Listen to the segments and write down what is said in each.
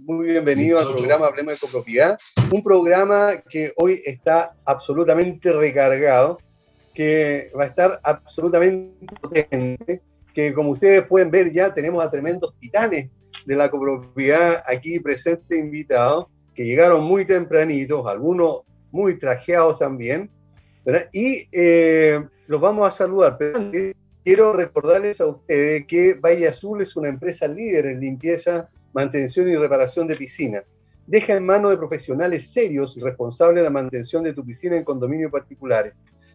Muy bienvenido al programa Hablemos de Copropiedad, un programa que hoy está absolutamente recargado, que va a estar absolutamente potente, que como ustedes pueden ver ya tenemos a tremendos titanes de la copropiedad aquí presentes invitados, que llegaron muy tempranitos, algunos muy trajeados también, ¿verdad? Y los vamos a saludar, pero antes quiero recordarles a ustedes que Valle Azul es una empresa líder en limpieza, mantención y reparación de piscinas. Deja en manos de profesionales serios y responsables la mantención de tu piscina en condominios particulares.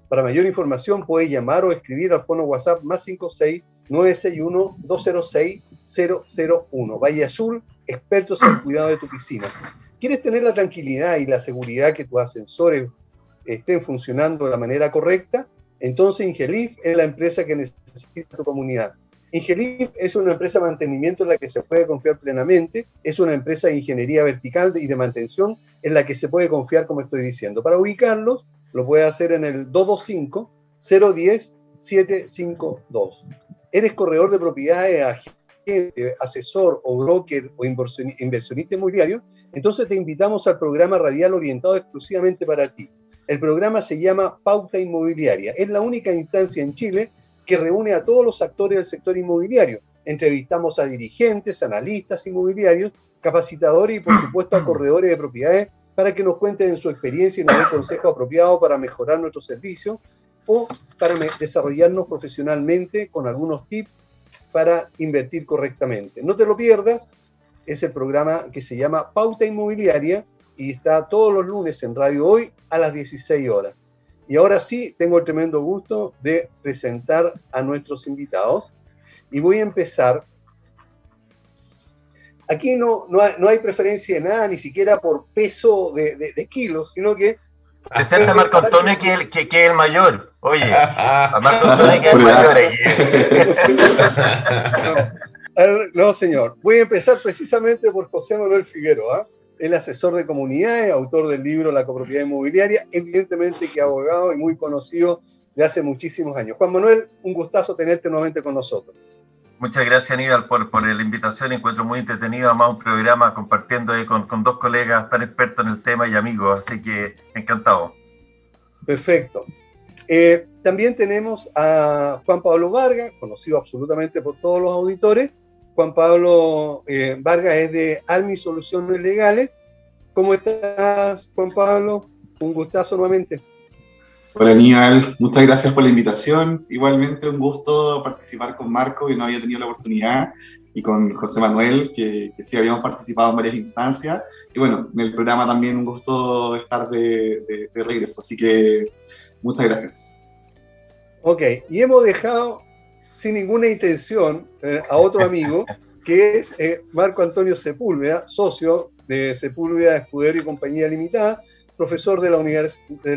Para mayor información puedes llamar o escribir al fono WhatsApp +56 961 206 001. Valle Azul, expertos en el cuidado de tu piscina. ¿Quieres tener la tranquilidad y la seguridad que tus ascensores estén funcionando de la manera correcta? Entonces Ingelif es la empresa que necesita tu comunidad. Ingelif es una empresa de mantenimiento en la que se puede confiar plenamente, es una empresa de ingeniería vertical y de mantención en la que se puede confiar, como estoy diciendo. Para ubicarlos, lo puede hacer en el 225-010-752. ¿Eres corredor de propiedades, agente, asesor o broker o inversionista inmobiliario? Entonces te invitamos al programa radial orientado exclusivamente para ti. El programa se llama Pauta Inmobiliaria. Es la única instancia en Chile que reúne a todos los actores del sector inmobiliario. Entrevistamos a dirigentes, analistas inmobiliarios, capacitadores y, por supuesto, a corredores de propiedades para que nos cuenten su experiencia y nos den consejos apropiados para mejorar nuestro servicio o para desarrollarnos profesionalmente con algunos tips para invertir correctamente. No te lo pierdas, es el programa que se llama Pauta Inmobiliaria y está todos los lunes en Radio Hoy a las 16 horas. Y ahora sí, tengo el tremendo gusto de presentar a nuestros invitados. Y voy a empezar. Aquí no hay preferencia de nada, ni siquiera por peso de kilos, sino que... Presenta a Marco Antonio, que es el mayor. Oye, a Marco Antonio, que es el mayor aquí. No, señor. Voy a empezar precisamente por José Manuel Figueroa. El asesor de comunidades, autor del libro La Copropiedad Inmobiliaria, evidentemente que abogado y muy conocido de hace muchísimos años. Juan Manuel, un gustazo tenerte nuevamente con nosotros. Muchas gracias, Aníbal, por la invitación. Encuentro muy entretenido, además, un programa compartiendo con dos colegas tan expertos en el tema y amigos, así que encantado. Perfecto. También tenemos a Juan Pablo Vargas, conocido absolutamente por todos los auditores. Juan Pablo Vargas es de Almi Soluciones Legales. ¿Cómo estás, Juan Pablo? Un gustazo nuevamente. Hola, Aníbal. Muchas gracias por la invitación. Igualmente un gusto participar con Marco, que no había tenido la oportunidad, y con José Manuel, que sí habíamos participado en varias instancias. Y bueno, en el programa también un gusto estar de regreso. Así que muchas gracias. Ok, y hemos dejado sin ninguna intención a otro amigo, que es Marco Antonio Sepúlveda, socio de Sepúlveda Escudero y Compañía Limitada, profesor de la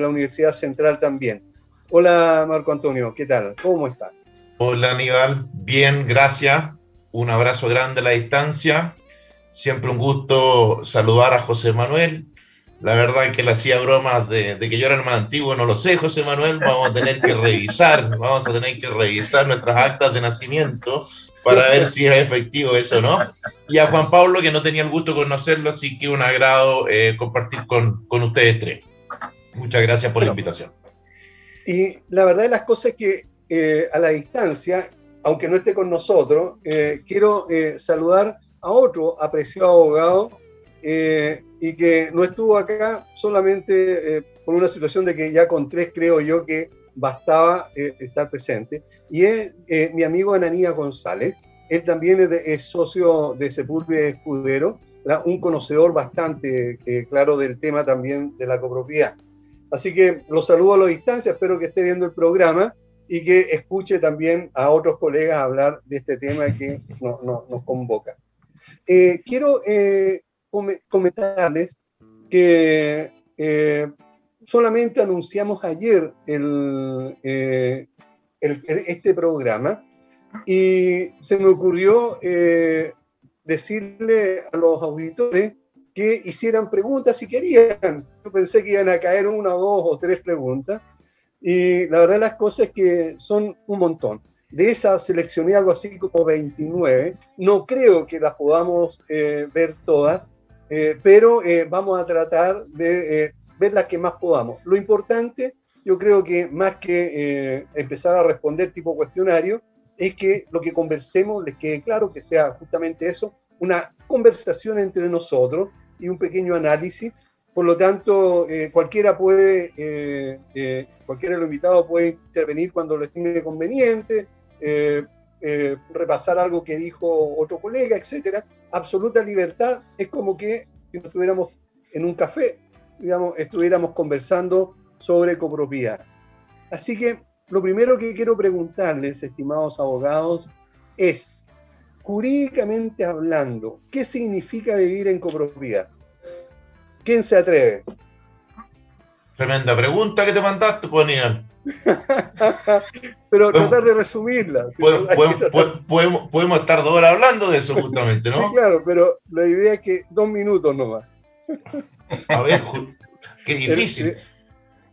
Universidad Central también. Hola, Marco Antonio, ¿qué tal? ¿Cómo estás? Hola, Aníbal. Bien, gracias. Un abrazo grande a la distancia. Siempre un gusto saludar a José Manuel. La verdad que le hacía bromas de que yo era el más antiguo, no lo sé, José Manuel. Vamos a tener que revisar nuestras actas de nacimiento para ver si es efectivo eso, ¿no? Y a Juan Pablo, que no tenía el gusto de conocerlo, así que un agrado compartir con ustedes tres. Muchas gracias por la invitación. Y la verdad de las cosas es que a la distancia, aunque no esté con nosotros, quiero saludar a otro apreciado abogado y que no estuvo acá solamente por una situación de que ya con tres creo yo que bastaba estar presente, y es mi amigo Ananías González. Él también es socio de Sepúlveda Escudero, ¿verdad? Un conocedor bastante claro del tema también de la copropiedad. Así que los saludo a la distancia, espero que esté viendo el programa y que escuche también a otros colegas hablar de este tema que nos convoca. Quiero comentarles que solamente anunciamos ayer este programa y se me ocurrió decirle a los auditores que hicieran preguntas si querían. Yo pensé que iban a caer una, dos o tres preguntas, y la verdad las cosas es que son un montón. de esas seleccioné algo así como 29. No creo que las podamos ver todas, pero vamos a tratar de ver las que más podamos. Lo importante, yo creo que más que empezar a responder tipo cuestionario, es que lo que conversemos les quede claro, que sea justamente eso, una conversación entre nosotros y un pequeño análisis. Por lo tanto, cualquiera de los invitados puede intervenir cuando lo estime conveniente, repasar algo que dijo otro colega, etcétera. Absoluta libertad, es como que si nos estuviéramos en un café, digamos, estuviéramos conversando sobre copropiedad. Así que lo primero que quiero preguntarles, estimados abogados, es, jurídicamente hablando, ¿qué significa vivir en copropiedad? ¿Quién se atreve? Tremenda pregunta que te mandaste, pues, Aníbal. Pero tratar de resumirla. Podemos estar 2 horas hablando de eso justamente, ¿no? Sí, claro, pero la idea es que 2 minutos nomás. A ver, qué difícil.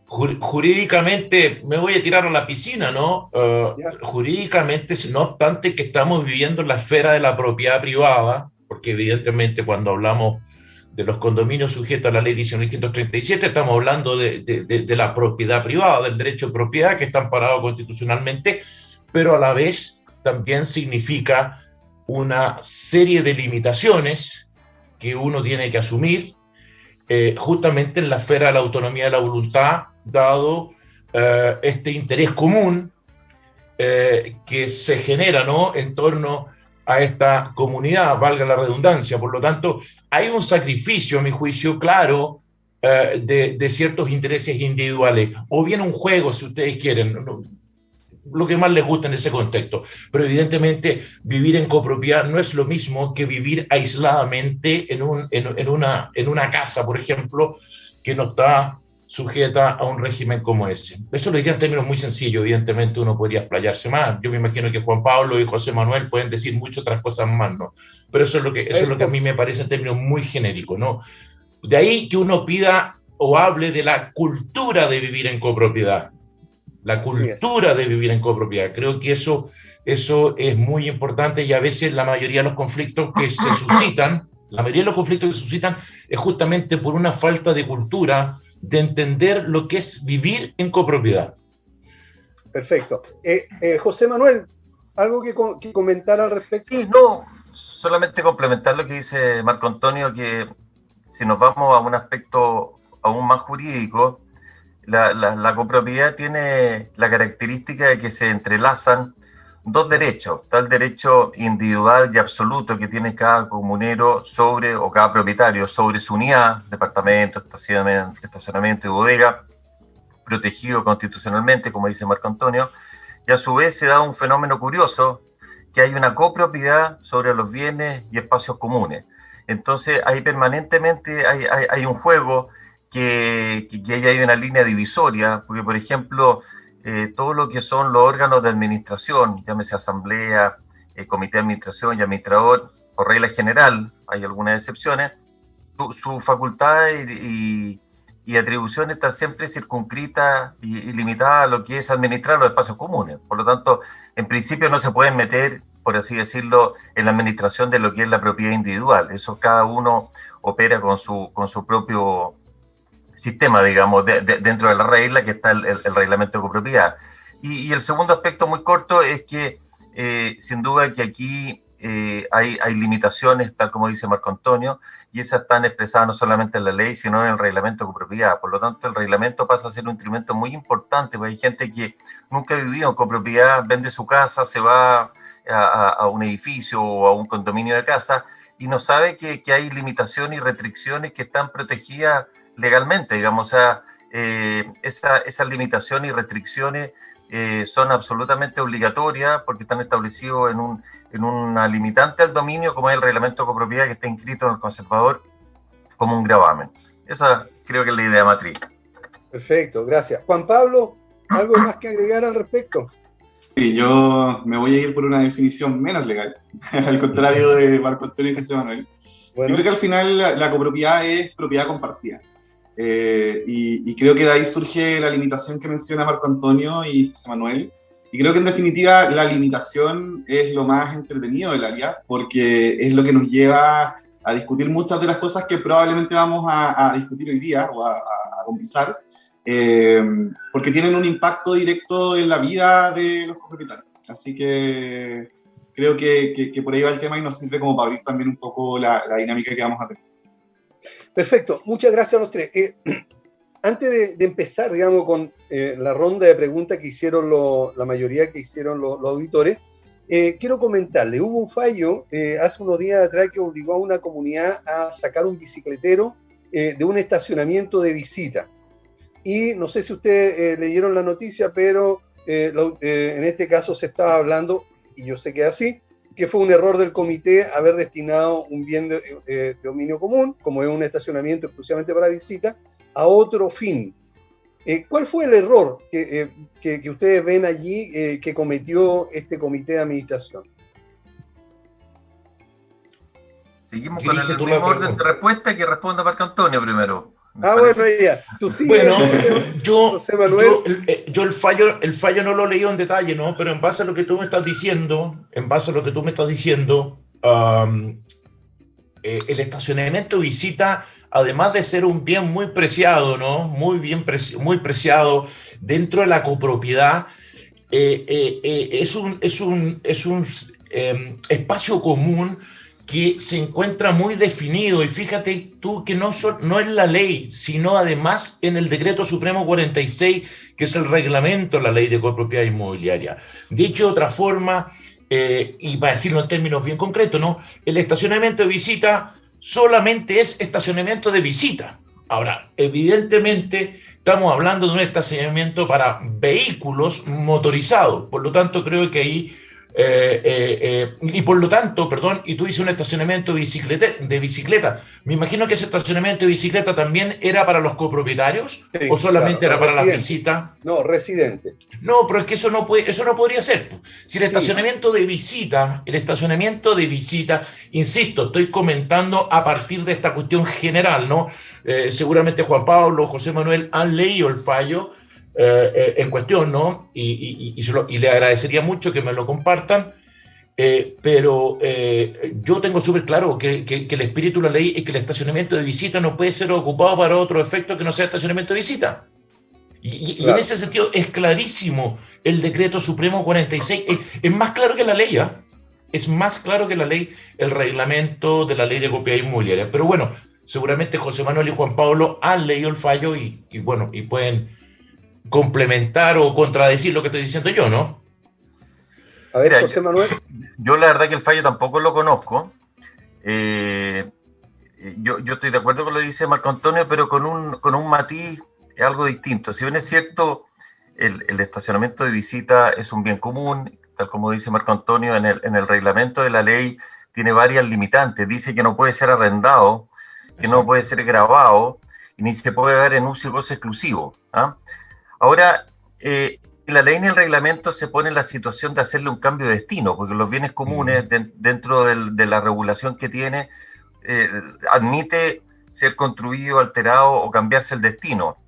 Jurídicamente, me voy a tirar a la piscina, ¿no? Jurídicamente, no obstante que estamos viviendo en la esfera de la propiedad privada, porque evidentemente cuando hablamos de los condominios sujetos a la ley 19.537, estamos hablando de la propiedad privada, del derecho de propiedad que está amparado constitucionalmente, pero a la vez también significa una serie de limitaciones que uno tiene que asumir justamente en la esfera de la autonomía de la voluntad, dado este interés común que se genera, ¿no?, en torno a esta comunidad, valga la redundancia. Por lo tanto, hay un sacrificio, a mi juicio, claro, de ciertos intereses individuales, o bien un juego, si ustedes quieren, lo que más les gusta en ese contexto. Pero evidentemente vivir en copropiedad no es lo mismo que vivir aisladamente en una casa, por ejemplo, que no está sujeta a un régimen como ese. Eso lo diría en términos muy sencillos. Evidentemente uno podría explayarse más. Yo me imagino que Juan Pablo y José Manuel pueden decir muchas otras cosas más, ¿no? Pero eso es lo que a mí me parece en términos muy genéricos, ¿no? De ahí que uno pida o hable de la cultura de vivir en copropiedad. La cultura de vivir en copropiedad. Creo que eso es muy importante, y a veces la mayoría de los conflictos que se suscitan, es justamente por una falta de cultura de entender lo que es vivir en copropiedad. Perfecto. José Manuel, ¿algo que comentar al respecto? Sí, no, solamente complementar lo que dice Marco Antonio, que si nos vamos a un aspecto aún más jurídico, la copropiedad tiene la característica de que se entrelazan 2 derechos. Está el derecho individual y absoluto que tiene cada comunero o cada propietario sobre su unidad, departamento, estacionamiento y bodega, protegido constitucionalmente, como dice Marco Antonio, y a su vez se da un fenómeno curioso, que hay una copropiedad sobre los bienes y espacios comunes. Entonces, ahí permanentemente hay un juego que hay una línea divisoria, porque, por ejemplo, todo lo que son los órganos de administración, llámese asamblea, comité de administración y administrador, por regla general, hay algunas excepciones, su facultad y atribuciones están siempre circunscritas y limitadas a lo que es administrar los espacios comunes. Por lo tanto, en principio no se pueden meter, por así decirlo, en la administración de lo que es la propiedad individual. Eso cada uno opera con su propio sistema, digamos, dentro de la regla que está el reglamento de copropiedad. Y el segundo aspecto muy corto es que, sin duda que aquí hay limitaciones, tal como dice Marco Antonio, y esas están expresadas no solamente en la ley, sino en el reglamento de copropiedad. Por lo tanto, el reglamento pasa a ser un instrumento muy importante, porque hay gente que nunca ha vivido en copropiedad, vende su casa, se va a un edificio o a un condominio de casa y no sabe que hay limitaciones y restricciones que están protegidas legalmente, digamos. O sea, esas limitaciones y restricciones son absolutamente obligatorias porque están establecidos en una limitante al dominio, como es el reglamento de copropiedad, que está inscrito en el conservador como un gravamen. Esa creo que es la idea matriz. Perfecto, gracias. Juan Pablo, ¿algo más que agregar al respecto? Sí, yo me voy a ir por una definición menos legal, al contrario de Marco Antonio y José Manuel. Bueno. Yo creo que al final la copropiedad es propiedad compartida. Y creo que de ahí surge la limitación que menciona Marco Antonio y José Manuel, Y creo que en definitiva la limitación es lo más entretenido del área, porque es lo que nos lleva a discutir muchas de las cosas que probablemente vamos a discutir hoy día o a conversar, porque tienen un impacto directo en la vida de los copropietarios. Así que creo que por ahí va el tema y nos sirve como para abrir también un poco la dinámica que vamos a tener. Perfecto, muchas gracias a los tres. Antes de empezar, digamos, con la ronda de preguntas que hicieron la mayoría que hicieron los auditores, quiero comentarle, hubo un fallo hace unos días atrás que obligó a una comunidad a sacar un bicicletero de un estacionamiento de visita. Y no sé si ustedes leyeron la noticia, pero en este caso se estaba hablando, y yo sé que es así, que fue un error del comité haber destinado un bien de dominio común, como es un estacionamiento exclusivamente para visita, a otro fin. ¿Cuál fue el error que ustedes ven allí que cometió este comité de administración? Seguimos con el mismo orden de respuesta, que responda Marco Antonio primero. Bueno, ya. Tú sí. Bueno, José Manuel. yo el fallo no lo leí en detalle, ¿no? Pero en base a lo que tú me estás diciendo, el estacionamiento de visita, además de ser un bien muy preciado, ¿no? Muy preciado dentro de la copropiedad, es un espacio común que se encuentra muy definido, y fíjate tú que no es la ley, sino además en el Decreto Supremo 46, que es el reglamento de la Ley de Copropiedad Inmobiliaria. Dicho de otra forma, y para decirlo en términos bien concretos, ¿no? El estacionamiento de visita solamente es estacionamiento de visita. Ahora, evidentemente, estamos hablando de un estacionamiento para vehículos motorizados, por lo tanto, creo que ahí y tú dices un estacionamiento de bicicleta. Me imagino que ese estacionamiento de bicicleta también era para los copropietarios, sí, o solamente era para las visitas. No, residente. No, pero es que eso no podría ser. Si el estacionamiento de visita, insisto, estoy comentando a partir de esta cuestión general, ¿no? Seguramente Juan Pablo, José Manuel han leído el fallo en cuestión, ¿no? Y le agradecería mucho que me lo compartan, pero yo tengo súper claro que el espíritu de la ley es que el estacionamiento de visita no puede ser ocupado para otro efecto que no sea estacionamiento de visita. Y claro, en ese sentido es clarísimo el Decreto Supremo 46, es más claro que la ley, ¿eh? Es más claro que la ley, el reglamento de la Ley de Copropiedad Inmobiliaria. Pero bueno, seguramente José Manuel y Juan Pablo han leído el fallo y pueden complementar o contradecir lo que estoy diciendo yo, ¿no? A ver, mira, José Manuel. Yo la verdad que el fallo tampoco lo conozco. Yo estoy de acuerdo con lo que dice Marco Antonio, pero con un matiz algo distinto. Si bien es cierto, el estacionamiento de visita es un bien común, tal como dice Marco Antonio, en el reglamento de la ley tiene varias limitantes. Dice que no puede ser arrendado, que no puede ser grabado, y ni se puede dar en uso y goce exclusivo, ¿ah? Ahora, la ley ni el reglamento se pone en la situación de hacerle un cambio de destino, porque los bienes comunes, dentro de la regulación que tiene, admite ser construido, alterado o cambiarse el destino.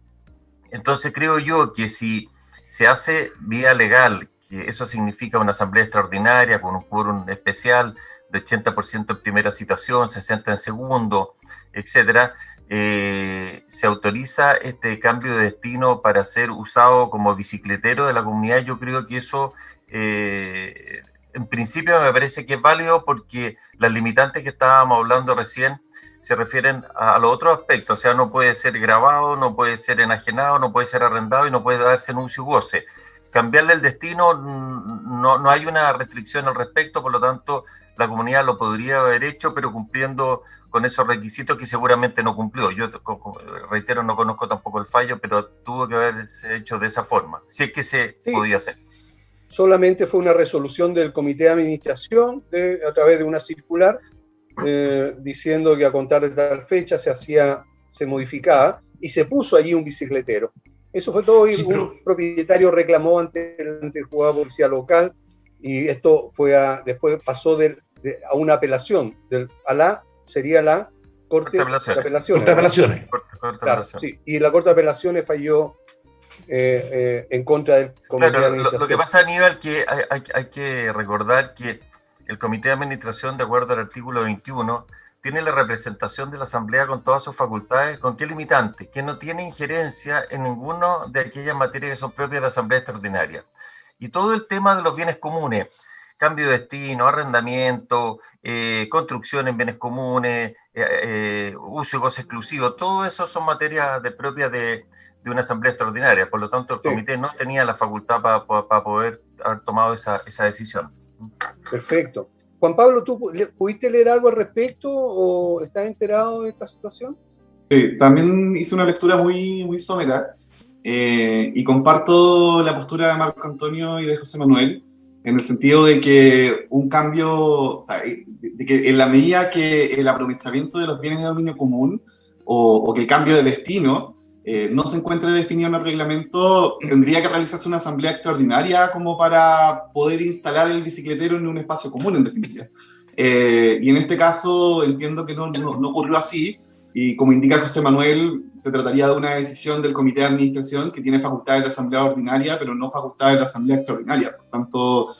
Entonces creo yo que si se hace vía legal, que eso significa una asamblea extraordinaria con un quórum especial de 80% en primera citación, 60% en segundo, etcétera, se autoriza este cambio de destino para ser usado como bicicletero de la comunidad. Yo creo que eso, en principio, me parece que es válido, porque las limitantes que estábamos hablando recién se refieren a los otros aspectos. O sea, no puede ser grabado, no puede ser enajenado, no puede ser arrendado y no puede darse en uso y goce. Cambiarle el destino, no hay una restricción al respecto, por lo tanto, la comunidad lo podría haber hecho, pero cumpliendo con esos requisitos que seguramente no cumplió. Yo reitero, no conozco tampoco el fallo, pero tuvo que haberse hecho de esa forma, si es que se podía hacer. Solamente fue una resolución del comité de administración a través de una circular diciendo que a contar de tal fecha se modificaba y se puso allí un bicicletero. Eso fue todo, y un propietario reclamó ante el juzgado de policía local, y esto fue después pasó a una apelación, sería la Corte de Apelaciones. Corte de Apelaciones. Claro, sí, y la Corte de Apelaciones falló en contra del comité de Claro, administración. lo que pasa, Aníbal, que hay que recordar que el comité de administración, de acuerdo al artículo 21, tiene la representación de la asamblea con todas sus facultades. ¿Con qué limitante? Que no tiene injerencia en ninguno de aquellas materias que son propias de asamblea extraordinaria. Y todo el tema de los bienes comunes, cambio de destino, arrendamiento, construcción en bienes comunes, uso y goce exclusivo, todo eso son materias propias de una asamblea extraordinaria. Por lo tanto, el comité no tenía la facultad para poder haber tomado esa decisión. Perfecto. Juan Pablo, ¿tú pudiste leer algo al respecto o estás enterado de esta situación? Sí, también hice una lectura muy, muy somera y comparto la postura de Marco Antonio y de José Manuel en el sentido de que un cambio, o sea, de que en la medida que el aprovechamiento de los bienes de dominio común o que el cambio de destino no se encuentre definido en el reglamento, tendría que realizarse una asamblea extraordinaria como para poder instalar el bicicletero en un espacio común, en definitiva. Y en este caso entiendo que no ocurrió así, y como indica José Manuel, se trataría de una decisión del comité de administración que tiene facultades de asamblea ordinaria, pero no facultades de asamblea extraordinaria. Por tanto,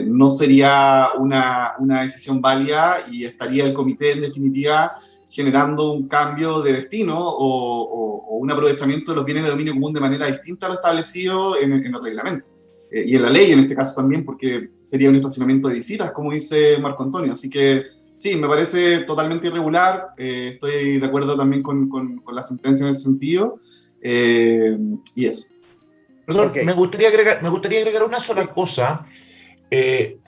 no sería una decisión válida y estaría el comité, en definitiva, generando un cambio de destino o un aprovechamiento de los bienes de dominio común de manera distinta a lo establecido en el reglamento. Y en la ley, en este caso también, porque sería un estacionamiento de visitas, como dice Marco Antonio. Así que sí, me parece totalmente irregular. Estoy de acuerdo también con la sentencia en ese sentido. Y eso. Perdón, okay. me gustaría agregar una sola cosa.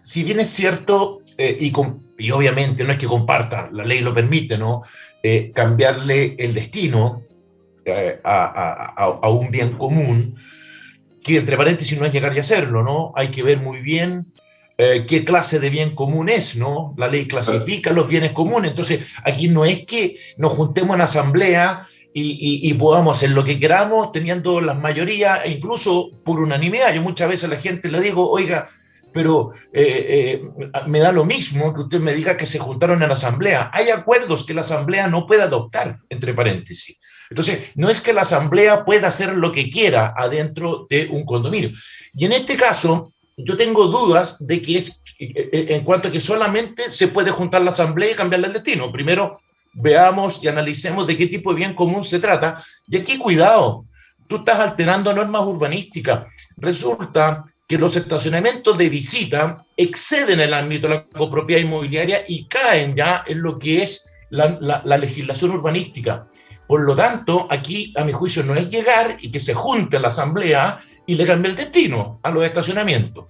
Si bien es cierto, y obviamente no es que comparta, la ley lo permite, ¿no? Cambiarle el destino a un bien común, que entre paréntesis no es llegar y hacerlo, ¿no? Hay que ver muy bien qué clase de bien común es, ¿no? La ley clasifica los bienes comunes, entonces aquí no es que nos juntemos en asamblea y podamos hacer lo que queramos teniendo las mayorías, e incluso por unanimidad. Yo muchas veces a la gente le digo, oiga, pero me da lo mismo que usted me diga que se juntaron en la asamblea. Hay acuerdos que la asamblea no puede adoptar, entre paréntesis. Entonces, no es que la asamblea pueda hacer lo que quiera adentro de un condominio. Y en este caso, yo tengo dudas de que es en cuanto a que solamente se puede juntar la asamblea y cambiarle el destino. Primero, veamos y analicemos de qué tipo de bien común se trata. Y aquí, cuidado, tú estás alterando normas urbanísticas. Resulta que los estacionamientos de visita exceden el ámbito de la copropiedad inmobiliaria y caen ya en lo que es la legislación urbanística. Por lo tanto, aquí, a mi juicio, no es llegar y que se junte la asamblea y le cambie el destino a los estacionamientos.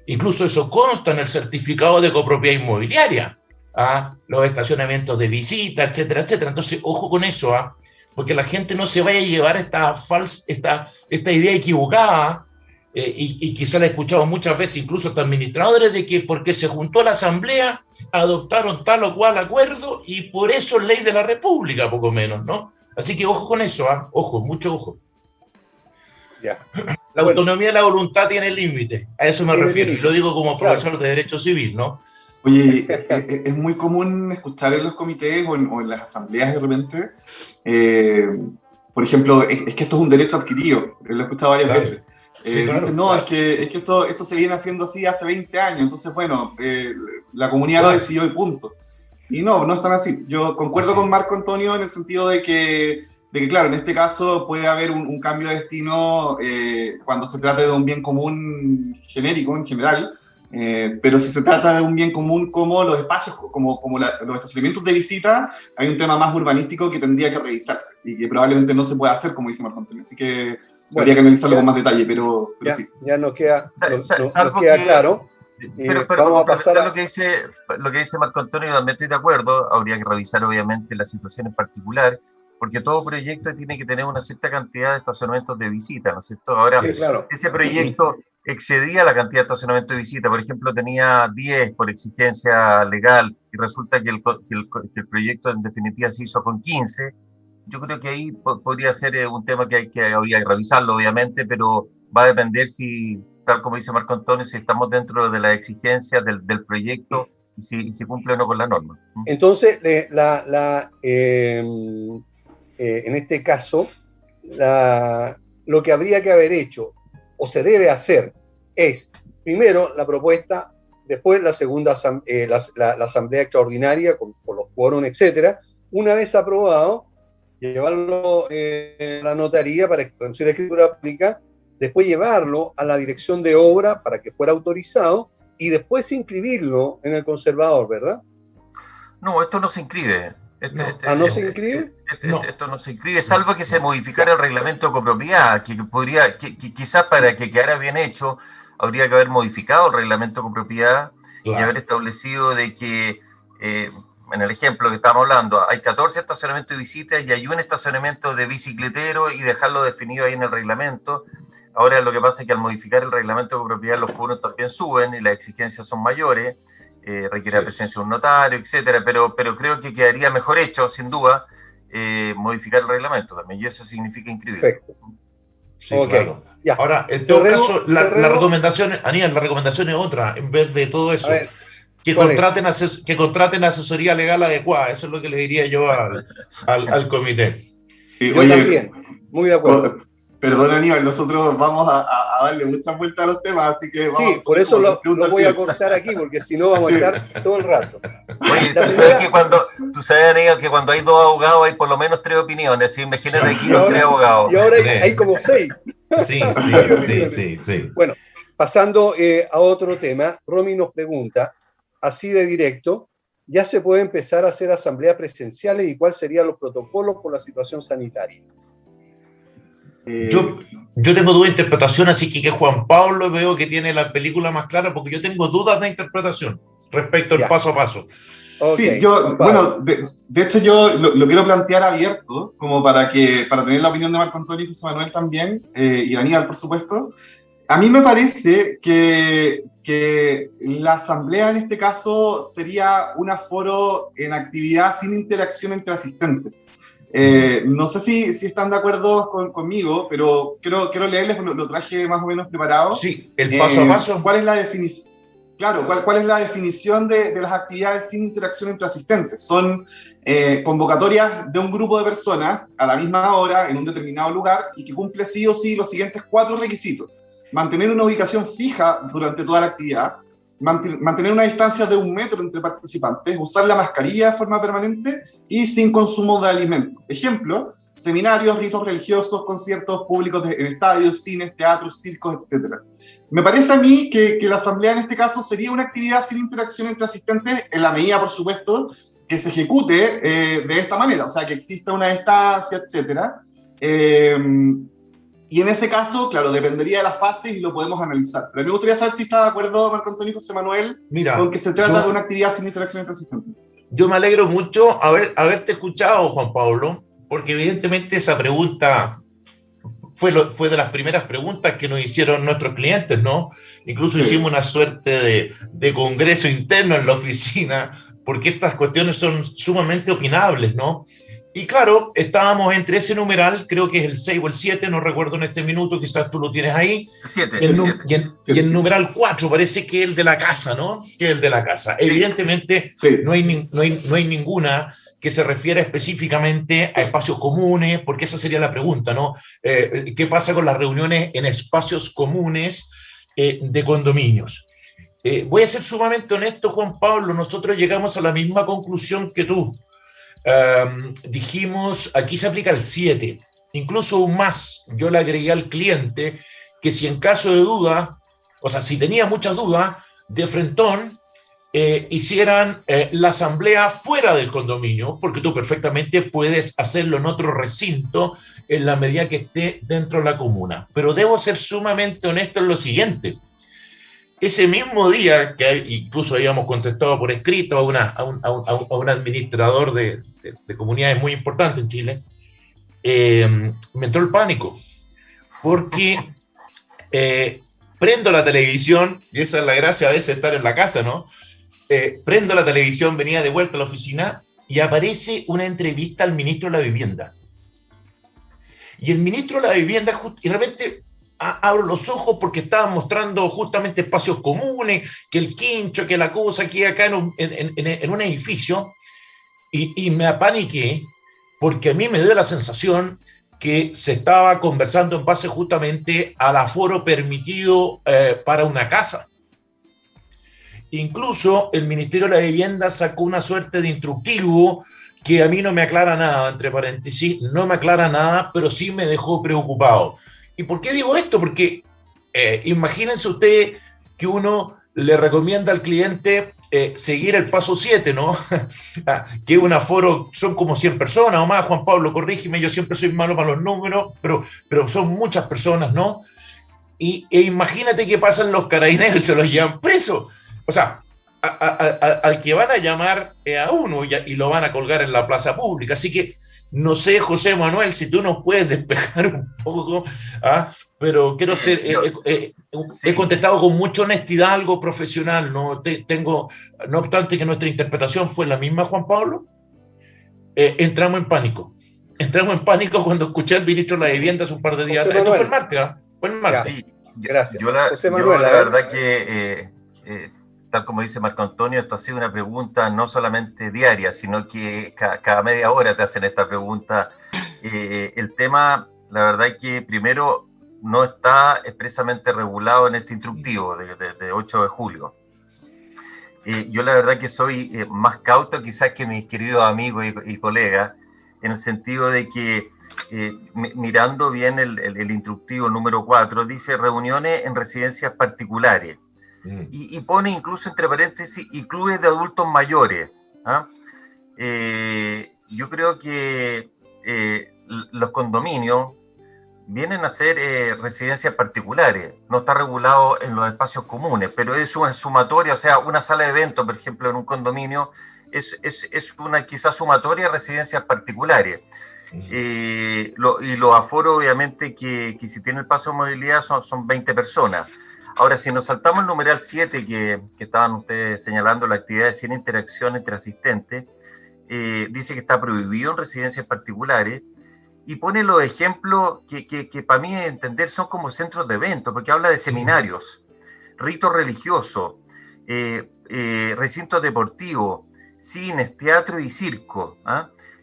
Incluso eso consta en el certificado de copropiedad inmobiliaria. Los estacionamientos de visita, etcétera, etcétera. Entonces, ojo con eso, porque la gente no se vaya a llevar esta idea equivocada, y quizá la he escuchado muchas veces, incluso hasta administradores, de que porque se juntó la asamblea, adoptaron tal o cual acuerdo y por eso es ley de la República, poco menos, ¿no? Así que ojo con eso, ojo, mucho ojo. Ya. La autonomía de la voluntad tiene límite, a eso me refiero, y lo digo como profesor de Derecho Civil, ¿no? Oye, es muy común escuchar en los comités o en las asambleas de repente, por ejemplo, es que esto es un derecho adquirido, lo he escuchado varias veces. Sí, claro, dicen, no, claro. es que esto se viene haciendo así hace 20 años, entonces, bueno, la comunidad lo decidió y punto. Y no es tan así. Yo concuerdo con Marco Antonio en el sentido de que, claro, en este caso puede haber un cambio de destino cuando se trata de un bien común genérico, en general, pero si se trata de un bien común como los espacios, como los estacionamientos de visita, hay un tema más urbanístico que tendría que revisarse y que probablemente no se puede hacer, como dice Marco Antonio. Así que habría que analizarlo con más detalle, pero ya, sí. Ya nos queda claro. Pero vamos a pasar a... lo que dice Marco Antonio, también estoy de acuerdo. Habría que revisar obviamente la situación en particular, porque todo proyecto tiene que tener una cierta cantidad de estacionamientos de visita, ¿no es cierto? Ahora, sí, claro. Ese proyecto excedía la cantidad de estacionamientos de visita, por ejemplo, tenía 10 por exigencia legal, y resulta que el proyecto en definitiva se hizo con 15. Yo creo que ahí podría ser un tema que habría que revisarlo, obviamente, pero va a depender si, tal como dice Marco Antonio, si estamos dentro de las exigencias del proyecto y si cumple o no con la norma. Entonces, en este caso, lo que habría que haber hecho, o se debe hacer, es, primero, la propuesta, después la segunda, la asamblea extraordinaria, con los quórum, etcétera. Una vez aprobado, llevarlo a la notaría para producir la escritura pública, después llevarlo a la dirección de obra para que fuera autorizado, y después inscribirlo en el conservador, ¿verdad? No, esto no se inscribe. ¿No se inscribe? Esto no se inscribe, salvo que se modificara el reglamento de copropiedad, que podría, quizás para que quedara bien hecho, habría que haber modificado el reglamento de copropiedad y haber establecido de que, en el ejemplo que estamos hablando, hay 14 estacionamientos de visitas y hay un estacionamiento de bicicletero y dejarlo definido ahí en el reglamento. Ahora lo que pasa es que al modificar el reglamento de copropiedad los quórums también suben y las exigencias son mayores, requiere la presencia de un notario, etcétera, pero creo que quedaría mejor hecho, sin duda, modificar el reglamento también, y eso significa inscribir. Perfecto. Sí, okay. Claro. Ya. Ahora, en todo caso, la recomendación, Aníbal, la recomendación es otra, en vez de todo eso. Ver, que contraten asesoría legal adecuada, eso es lo que le diría yo al comité. Sí, yo también, muy de acuerdo. Perdón, Aníbal, nosotros vamos a darle muchas vueltas a los temas, así que vamos. Sí, por eso lo voy a cortar aquí, porque si no vamos a estar todo el rato. Oye, tú sabes, Aníbal, que cuando hay dos abogados hay por lo menos 3 opiniones, ¿sí? Imagínate aquí los 3 abogados. Y ahora hay como 6. Sí. Bueno, pasando a otro tema, Romy nos pregunta, así de directo, ¿ya se puede empezar a hacer asambleas presenciales y cuáles serían los protocolos por la situación sanitaria? Yo tengo duda de interpretación, así que Juan Pablo veo que tiene la película más clara, porque yo tengo dudas de interpretación respecto al paso a paso. Okay, sí, de hecho yo lo quiero plantear abierto, como para tener la opinión de Marco Antonio y José Manuel también, y Aníbal, por supuesto. A mí me parece que la asamblea en este caso sería un aforo en actividad sin interacción entre asistentes. No sé si están de acuerdo conmigo, pero quiero leerles, lo traje más o menos preparado. Sí, el paso a paso. ¿Cuál es la definición? Claro, ¿cuál es la definición de las actividades sin interacción entre asistentes? Son convocatorias de un grupo de personas a la misma hora, en un determinado lugar, y que cumple sí o sí los siguientes 4 requisitos. Mantener una ubicación fija durante toda la actividad, mantener una distancia de 1 metro entre participantes, usar la mascarilla de forma permanente y sin consumo de alimentos. Ejemplo, seminarios, ritos religiosos, conciertos públicos en estadios, cines, teatros, circos, etc. Me parece a mí que la asamblea en este caso sería una actividad sin interacción entre asistentes, en la medida, por supuesto, que se ejecute de esta manera, o sea, que exista una distancia, etc. Y en ese caso, claro, dependería de las fases y lo podemos analizar. Pero me gustaría saber si está de acuerdo Marco Antonio y José Manuel con que se trata de una actividad sin interacción entre asistentes. Yo me alegro mucho haberte escuchado, Juan Pablo, porque evidentemente esa pregunta fue de las primeras preguntas que nos hicieron nuestros clientes, ¿no? Incluso hicimos una suerte de congreso interno en la oficina, porque estas cuestiones son sumamente opinables, ¿no? Y claro, estábamos entre ese numeral, creo que es el 6 o el 7, no recuerdo en este minuto, quizás tú lo tienes ahí. El 7. Y el numeral 4 parece que es el de la casa, ¿no? Que es el de la casa. Evidentemente, no hay ninguna que se refiera específicamente a espacios comunes, porque esa sería la pregunta, ¿no? ¿Qué pasa con las reuniones en espacios comunes de condominios? Voy a ser sumamente honesto, Juan Pablo, nosotros llegamos a la misma conclusión que tú. Dijimos, aquí se aplica el 7, incluso aún más. Yo le agregué al cliente que si en caso de duda, o sea, si tenía muchas dudas, de frentón, hicieran la asamblea fuera del condominio, porque tú perfectamente puedes hacerlo en otro recinto en la medida que esté dentro de la comuna. Pero debo ser sumamente honesto en lo siguiente. Ese mismo día, que incluso habíamos contestado por escrito a un administrador de comunidades muy importantes en Chile, me entró el pánico, porque prendo la televisión, y esa es la gracia a veces de estar en la casa, ¿no? Prendo la televisión, venía de vuelta a la oficina, y aparece una entrevista al ministro de la Vivienda. Y el ministro de la Vivienda, y realmente abro los ojos porque estaban mostrando justamente espacios comunes, que el quincho, que la cosa, que acá en un edificio, y me apaniqué porque a mí me dio la sensación que se estaba conversando en base justamente al aforo permitido para una casa. Incluso el Ministerio de la Vivienda sacó una suerte de instructivo que a mí no me aclara nada, entre paréntesis, no me aclara nada, pero sí me dejó preocupado. ¿Y por qué digo esto? Porque imagínense usted que uno le recomienda al cliente seguir el paso 7, ¿no? Que un aforo son como 100 personas o más. Juan Pablo, corrígeme, yo siempre soy malo para los números, pero son muchas personas, ¿no? E imagínate que pasan los carabineros y se los llevan presos. O sea, al que van a llamar a uno y lo van a colgar en la plaza pública. Así que no sé, José Manuel, si tú nos puedes despejar un poco, pero quiero ser, he contestado con mucha honestidad, algo profesional, no obstante que nuestra interpretación fue la misma, Juan Pablo, entramos en pánico cuando escuché al ministro de la Vivienda hace un par de días. Esto fue el martes, Fue el martes. Sí, gracias. José Manuel, la verdad que, tal como dice Marco Antonio, esto ha sido una pregunta no solamente diaria, sino que cada media hora te hacen esta pregunta. El tema, la verdad es que primero no está expresamente regulado en este instructivo de 8 de julio. Yo la verdad que soy más cauto quizás que mis queridos amigos y colegas, en el sentido de que mirando bien el instructivo número 4, dice reuniones en residencias particulares. Y pone incluso entre paréntesis y clubes de adultos mayores. Yo creo que los condominios vienen a ser residencias particulares, no está regulado en los espacios comunes, pero es una sumatoria, o sea, una sala de eventos, por ejemplo, en un condominio, es una quizás sumatoria de residencias particulares. Y los aforos, obviamente, que si tiene el paso de movilidad son 20 personas. Ahora, si nos saltamos el numeral 7, que estaban ustedes señalando, la actividad sin interacción entre asistentes, dice que está prohibido en residencias particulares y pone los ejemplos que para mí entender son como centros de eventos, porque habla de seminarios, ritos religiosos, recintos deportivos, cines, teatro y circo.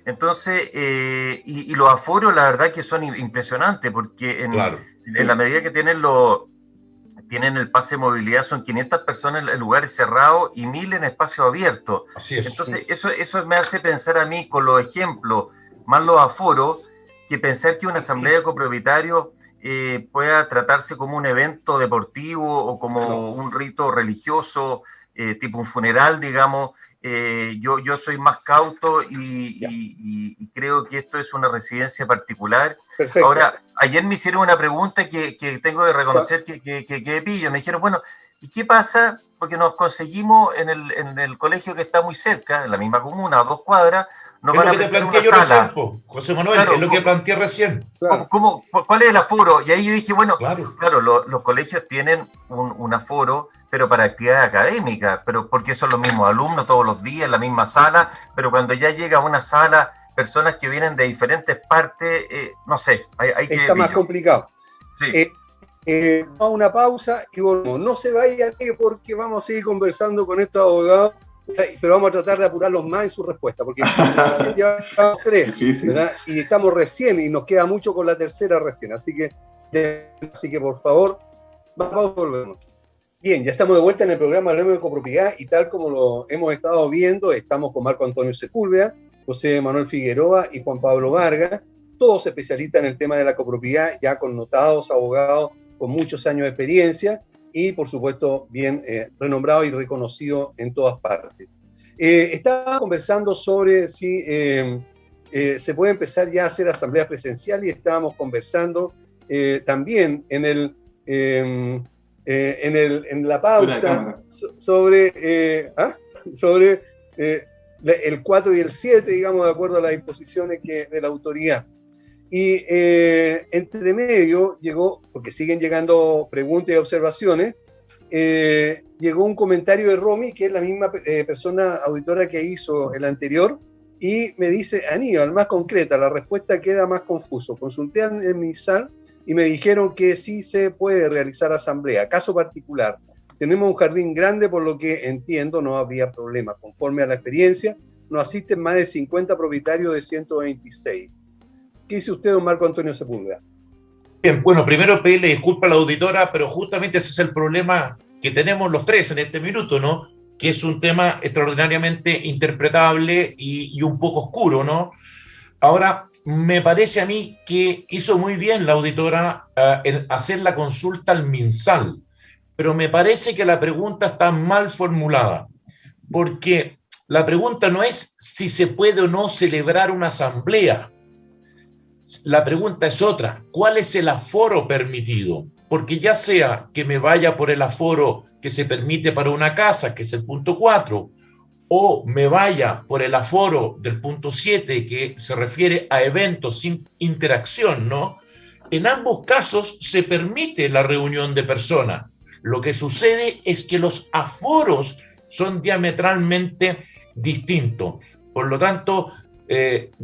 Entonces, y los aforos, la verdad que son impresionantes, porque en la medida que tienen el pase de movilidad, son 500 personas en lugares cerrados y 1000 en espacios abiertos. Así es. Entonces, eso me hace pensar a mí, con los ejemplos, más los aforos, que pensar que una asamblea de copropietarios pueda tratarse como un evento deportivo o como un rito religioso, tipo un funeral, digamos. Yo soy más cauto y creo que esto es una residencia particular. Perfecto. Ahora, ayer me hicieron una pregunta que tengo que reconocer que pillo. Me dijeron, bueno, ¿y qué pasa? Porque nos conseguimos en el colegio que está muy cerca, en la misma comuna, a 2 cuadras. Es lo que te planteé yo recién, José Manuel, claro, es lo que planteé recién. ¿Cuál es el aforo? Y ahí yo dije, bueno, claro, los colegios tienen un aforo, pero para actividades académicas, pero porque son los mismos alumnos todos los días en la misma sala, pero cuando ya llega a una sala, personas que vienen de diferentes partes, no sé, hay que... Está más complicado. Sí. Vamos a una pausa y volvemos. No se vaya porque vamos a seguir conversando con estos abogados, pero vamos a tratar de apurarlos más en su respuesta, porque llevamos 3, ¿verdad? Y estamos recién, y nos queda mucho con la tercera recién, así que por favor, vamos a volvernos. Bien, ya estamos de vuelta en el programa Hablemos de Copropiedad, y tal como lo hemos estado viendo, estamos con Marco Antonio Sepúlveda, José Manuel Figueroa y Juan Pablo Vargas, todos especialistas en el tema de la copropiedad, ya connotados abogados con muchos años de experiencia, y por supuesto bien renombrado y reconocido en todas partes. Estaba conversando sobre si se puede empezar ya a hacer asambleas presenciales, y estábamos conversando también en la pausa sobre el 4 y el 7, digamos, de acuerdo a las disposiciones de la autoridad. Y entre medio llegó, porque siguen llegando preguntas y observaciones, llegó un comentario de Romy, que es la misma persona auditora que hizo el anterior, y me dice, Aníbal, más concreta, la respuesta queda más confuso. Consulté en MinSal y me dijeron que sí se puede realizar asamblea. Caso particular, tenemos un jardín grande, por lo que entiendo no habría problema. Conforme a la experiencia, nos asisten más de 50 propietarios de 126. ¿Qué dice usted, don Marco Antonio Sepúlveda? Bien, bueno, primero pedirle disculpas a la auditora, pero justamente ese es el problema que tenemos los tres en este minuto, ¿no? Que es un tema extraordinariamente interpretable y un poco oscuro, ¿no? Ahora, me parece a mí que hizo muy bien la auditora en hacer la consulta al MinSal, pero me parece que la pregunta está mal formulada, porque la pregunta no es si se puede o no celebrar una asamblea. La pregunta es otra: ¿cuál es el aforo permitido? Porque ya sea que me vaya por el aforo que se permite para una casa, que es el punto 4, o me vaya por el aforo del punto 7, que se refiere a eventos sin interacción, ¿no? En ambos casos se permite la reunión de personas. Lo que sucede es que los aforos son diametralmente distintos. Por lo tanto,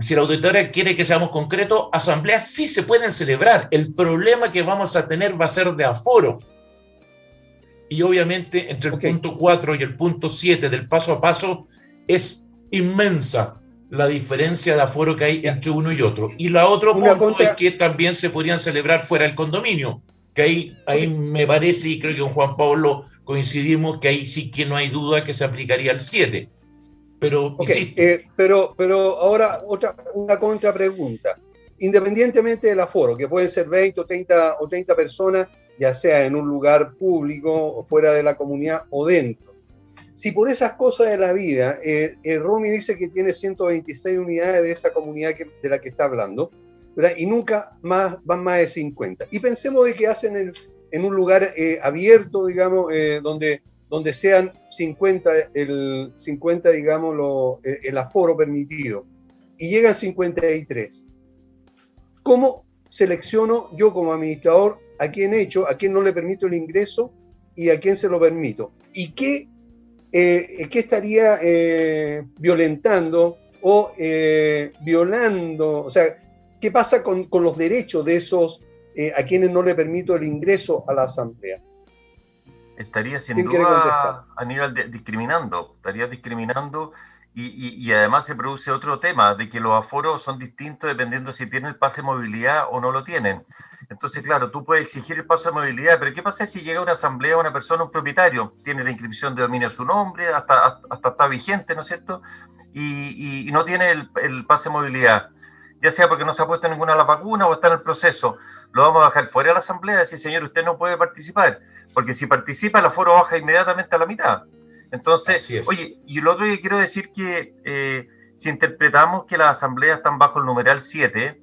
si la auditoría quiere que seamos concretos, asambleas sí se pueden celebrar. El problema que vamos a tener va a ser de aforo. Y obviamente entre el punto 4 y el punto 7 del paso a paso es inmensa la diferencia de aforo que hay entre uno y otro. Y la otro punto es que también se podrían celebrar fuera del condominio, que ahí me parece, y creo que con Juan Pablo coincidimos, que ahí sí que no hay duda que se aplicaría el 7. Pero, pero ahora una contrapregunta. Independientemente del aforo, que pueden ser 20 o 30 personas, ya sea en un lugar público o fuera de la comunidad o dentro. Si por esas cosas de la vida, Romy dice que tiene 126 unidades de esa comunidad de la que está hablando, ¿verdad? Y nunca más van más de 50. Y pensemos de que hacen en un lugar abierto, digamos, donde sean 50, digamos, el aforo permitido, y llegan 53. ¿Cómo selecciono yo como administrador a quién no le permito el ingreso y a quién se lo permito? ¿Y qué estaría violentando o violando? O sea, ¿qué pasa con los derechos de esos a quienes no le permito el ingreso a la asamblea? Estaría sin duda, Aníbal, discriminando. Estaría discriminando. Y además se produce otro tema, de que los aforos son distintos dependiendo si tienen el pase de movilidad o no lo tienen. Entonces, claro, tú puedes exigir el pase de movilidad, pero ¿qué pasa si llega a una asamblea una persona, un propietario, tiene la inscripción de dominio a su nombre, hasta está vigente, ¿no es cierto? Y no tiene el pase de movilidad, ya sea porque no se ha puesto ninguna de las vacunas o está en el proceso. Lo vamos a dejar fuera de la asamblea y decir, señor, usted no puede participar, porque si participa el aforo baja inmediatamente a la mitad. Entonces, oye, y lo otro que quiero decir que si interpretamos que las asambleas están bajo el numeral 7,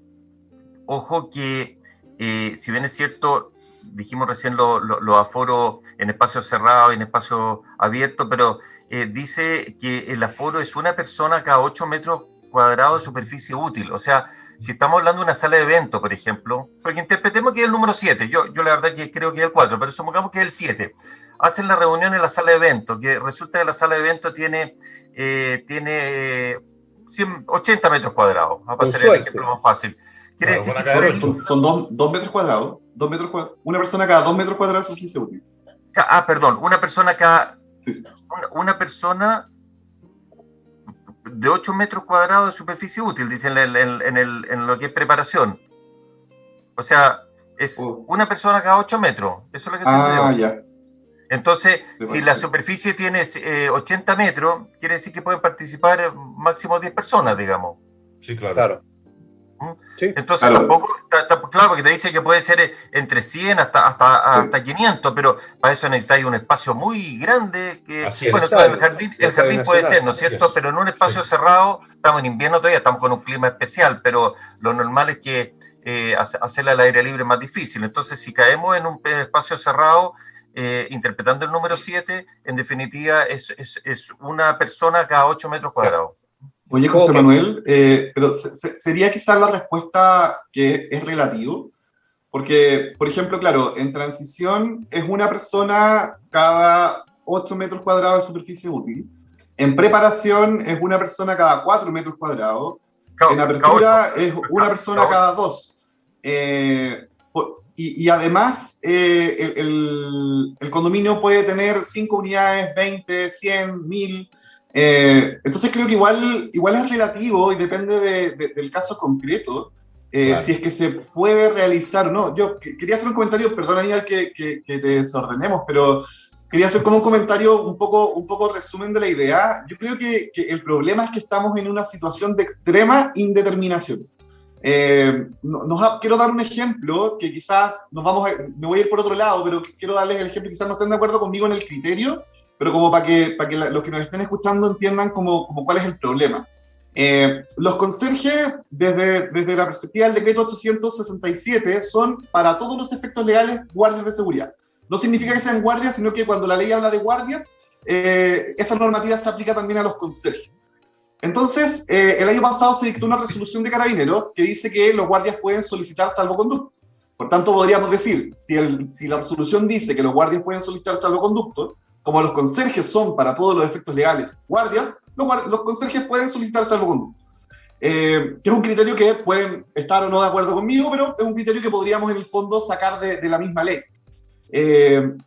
ojo que si bien es cierto, dijimos recién los aforos en espacios cerrados y en espacios abiertos, pero dice que el aforo es una persona cada 8 metros cuadrados de superficie útil. O sea, si estamos hablando de una sala de evento, por ejemplo, porque interpretemos que es el número 7, yo la verdad que creo que es el 4, pero supongamos que es el 7. Hacen la reunión en la sala de evento, que resulta que la sala de evento tiene 80 metros cuadrados, para hacer el ejemplo más fácil. Quiere decir que son 2 metros cuadrados, una persona cada 2 metros cuadrados de superficie útil. Perdón, una persona cada... Sí. Una persona de 8 metros cuadrados de superficie útil, dicen en lo que es preparación. O sea, es una persona cada 8 metros. Eso es lo que estoy ya. Entonces, si la superficie tiene 80 metros, quiere decir que pueden participar máximo 10 personas, digamos. Sí, claro. Sí, entonces, claro. Tampoco, claro, porque te dice que puede ser entre 100 hasta 500, pero para eso necesitáis un espacio muy grande. El jardín puede ser, ¿no es cierto? Pero en un espacio cerrado, estamos en invierno todavía, estamos con un clima especial, pero lo normal es que hacerla al aire libre es más difícil. Entonces, si caemos en un espacio cerrado, interpretando el número 7, en definitiva es una persona cada 8 metros cuadrados. Oye, José Manuel, pero sería quizás la respuesta que es relativo, porque, por ejemplo, claro, en transición es una persona cada 8 metros cuadrados de superficie útil, en preparación es una persona cada 4 metros cuadrados, en apertura es una persona cada 2. Y además, el condominio puede tener 5 unidades, 20, 100, 1000. Entonces creo que igual es relativo y depende del caso concreto. Claro. Si es que se puede realizar o no. Yo quería hacer un comentario, perdón Aníbal que te desordenemos, pero quería hacer como un comentario un poco resumen de la idea. Yo creo que el problema es que estamos en una situación de extrema indeterminación. Quiero dar un ejemplo que quizás me voy a ir por otro lado, pero quiero darles el ejemplo, quizás no estén de acuerdo conmigo en el criterio, pero como para que los que nos estén escuchando entiendan como cuál es el problema. Los conserjes, desde la perspectiva del decreto 867, son para todos los efectos legales guardias de seguridad. No significa que sean guardias, sino que cuando la ley habla de guardias, esa normativa se aplica también a los conserjes. Entonces, el año pasado se dictó una resolución de Carabineros que dice que los guardias pueden solicitar salvoconducto. Por tanto, podríamos decir, si la resolución dice que los guardias pueden solicitar salvoconducto, como los conserjes son para todos los efectos legales guardias, los conserjes pueden solicitar salvoconducto. Que es un criterio que pueden estar o no de acuerdo conmigo, pero es un criterio que podríamos en el fondo sacar de la misma ley.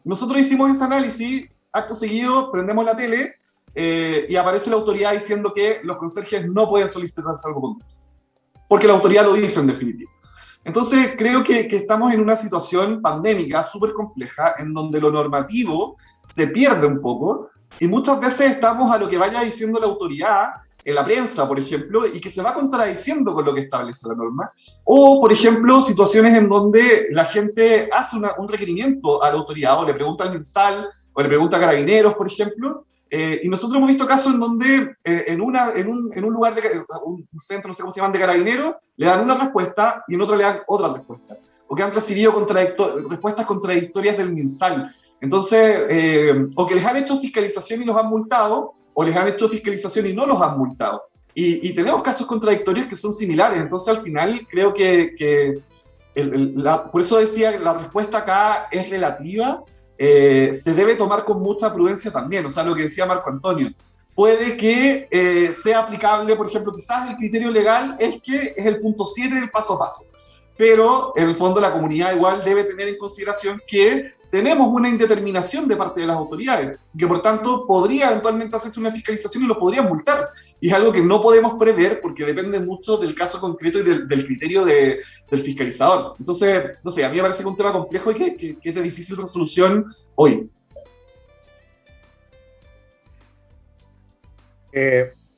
Nosotros hicimos ese análisis, acto seguido prendemos la tele y aparece la autoridad diciendo que los conserjes no pueden solicitar salvoconducto, porque la autoridad lo dice en definitiva. Entonces creo que estamos en una situación pandémica súper compleja en donde lo normativo se pierde un poco y muchas veces estamos a lo que vaya diciendo la autoridad en la prensa, por ejemplo, y que se va contradiciendo con lo que establece la norma. O, por ejemplo, situaciones en donde la gente hace un requerimiento a la autoridad o le pregunta al MinSal o le pregunta a Carabineros, por ejemplo, y nosotros hemos visto casos en donde en un lugar, un centro, no sé cómo se llaman, de Carabineros, le dan una respuesta y en otro le dan otra respuesta. O que han recibido respuestas contradictorias del MinSal. Entonces, o que les han hecho fiscalización y los han multado, o les han hecho fiscalización y no los han multado. Y tenemos casos contradictorios que son similares. Entonces, al final, creo que por eso decía, la respuesta acá es relativa. Se debe tomar con mucha prudencia también, o sea, lo que decía Marco Antonio, puede que sea aplicable, por ejemplo, quizás el criterio legal es que es el punto 7 del paso a paso, pero en el fondo la comunidad igual debe tener en consideración que tenemos una indeterminación de parte de las autoridades, que por tanto podría eventualmente hacerse una fiscalización y lo podrían multar, y es algo que no podemos prever porque depende mucho del caso concreto y del criterio del fiscalizador. Entonces, no sé, a mí me parece que es un tema complejo y que es de difícil resolución hoy.